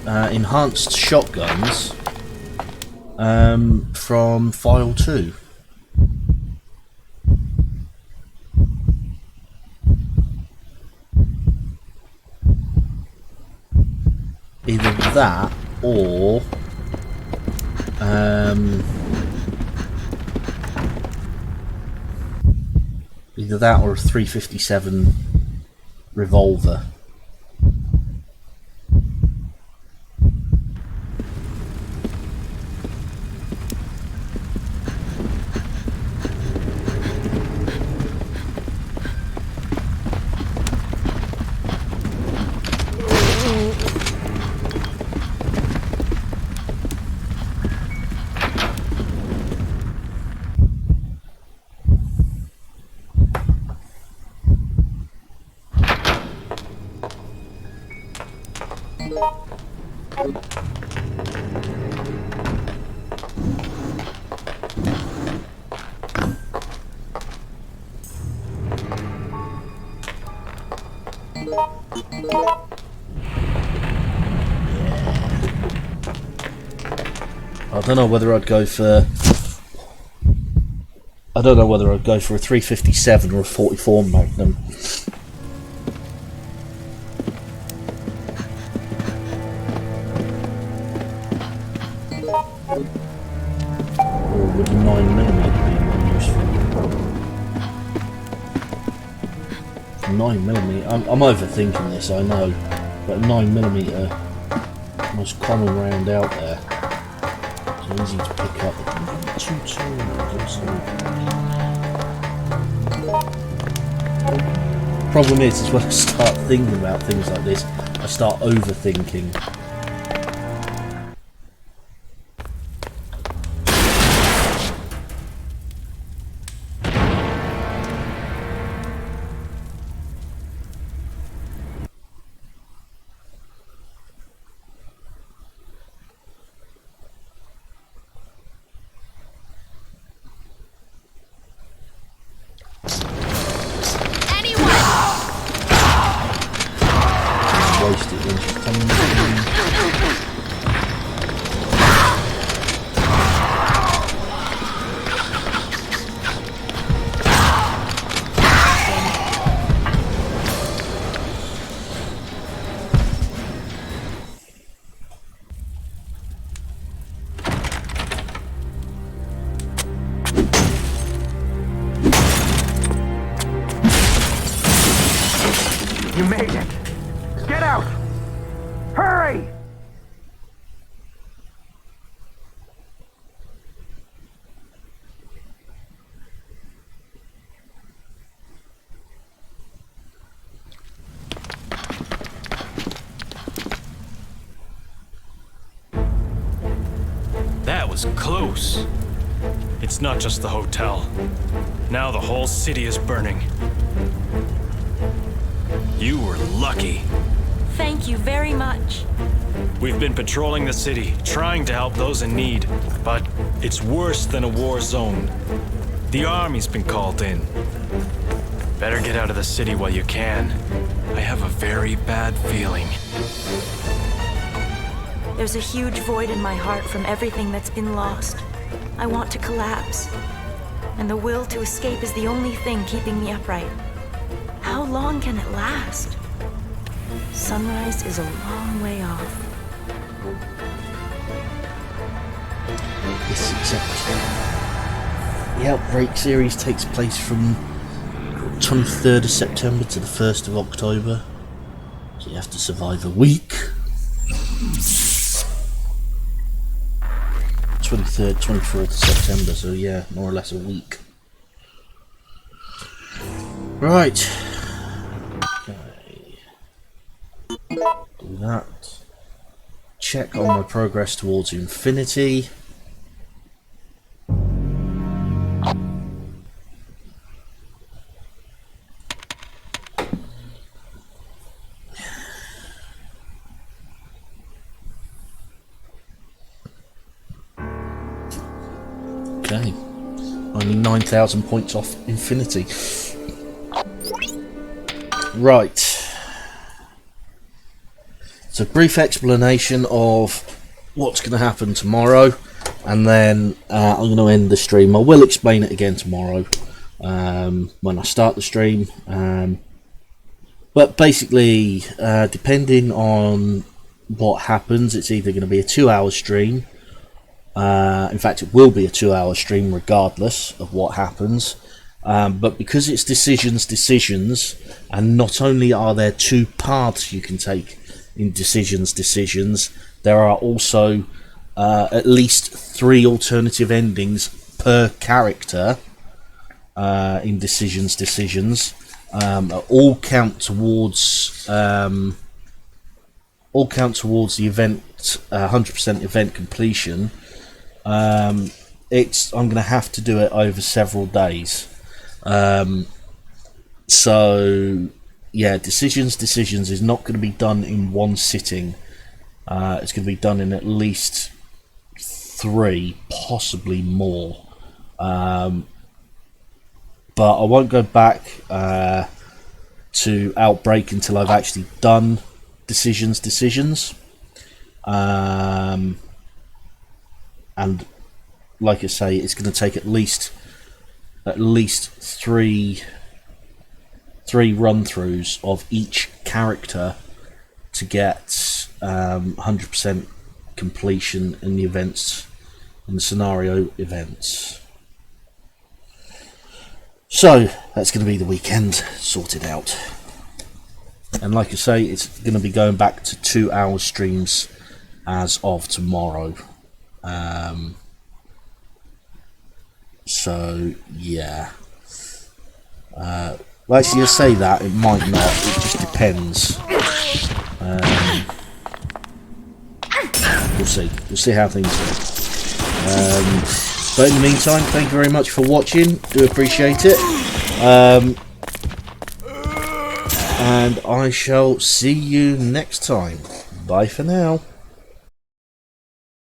enhanced shotguns from File 2. Either that or either that or a 357 revolver. I don't know whether I'd go for a 357 or a 44 Magnum. Or would a 9mm be more useful? 9mm. I'm overthinking this, I know, but 9mm, most common round out there. Easy to pick up. Problem is when I start thinking about things like this, I start overthinking. Waste it when she's coming in. You made it! Get out! Hurry! That was close. It's not just the hotel. Now the whole city is burning. You were lucky. Thank you very much. We've been patrolling the city, trying to help those in need, but it's worse than a war zone. The army's been called in. Better get out of the city while you can. I have a very bad feeling. There's a huge void in my heart from everything that's been lost. I want to collapse. And the will to escape is the only thing keeping me upright. How long can it last? Sunrise is a long way off. Yes, exactly. The Outbreak series takes place from 23rd of September to the 1st of October. So you have to survive a week. 23rd, 24th of September, so yeah, more or less a week. Right. Okay. Do that. Check on my progress towards infinity. Okay, only 9,000 points off infinity. Right. So, brief explanation of what's going to happen tomorrow, and then I'm going to end the stream. I will explain it again tomorrow when I start the stream. But basically, depending on what happens, it's either going to be a 2-hour stream. In fact, it will be a 2-hour stream regardless of what happens. But because it's decisions, and not only are there 2 paths you can take in decisions, there are also at least 3 alternative endings per character in decisions. All count towards the event, 100% event completion. I'm going to have to do it over several days. So yeah, decisions is not going to be done in one sitting. It's going to be done in at least 3, possibly more. But I won't go back to Outbreak until I've actually done decisions. And like I say, it's going to take at least 3 run-throughs of each character to get 100% completion in the events, in the scenario events. So that's going to be the weekend sorted out. And like I say, it's going to be going back to 2-hour streams as of tomorrow. So yeah. Well, actually, you say that, it might not. It just depends. We'll see. We'll see how things go. But in the meantime, thank you very much for watching. Do appreciate it. And I shall see you next time. Bye for now.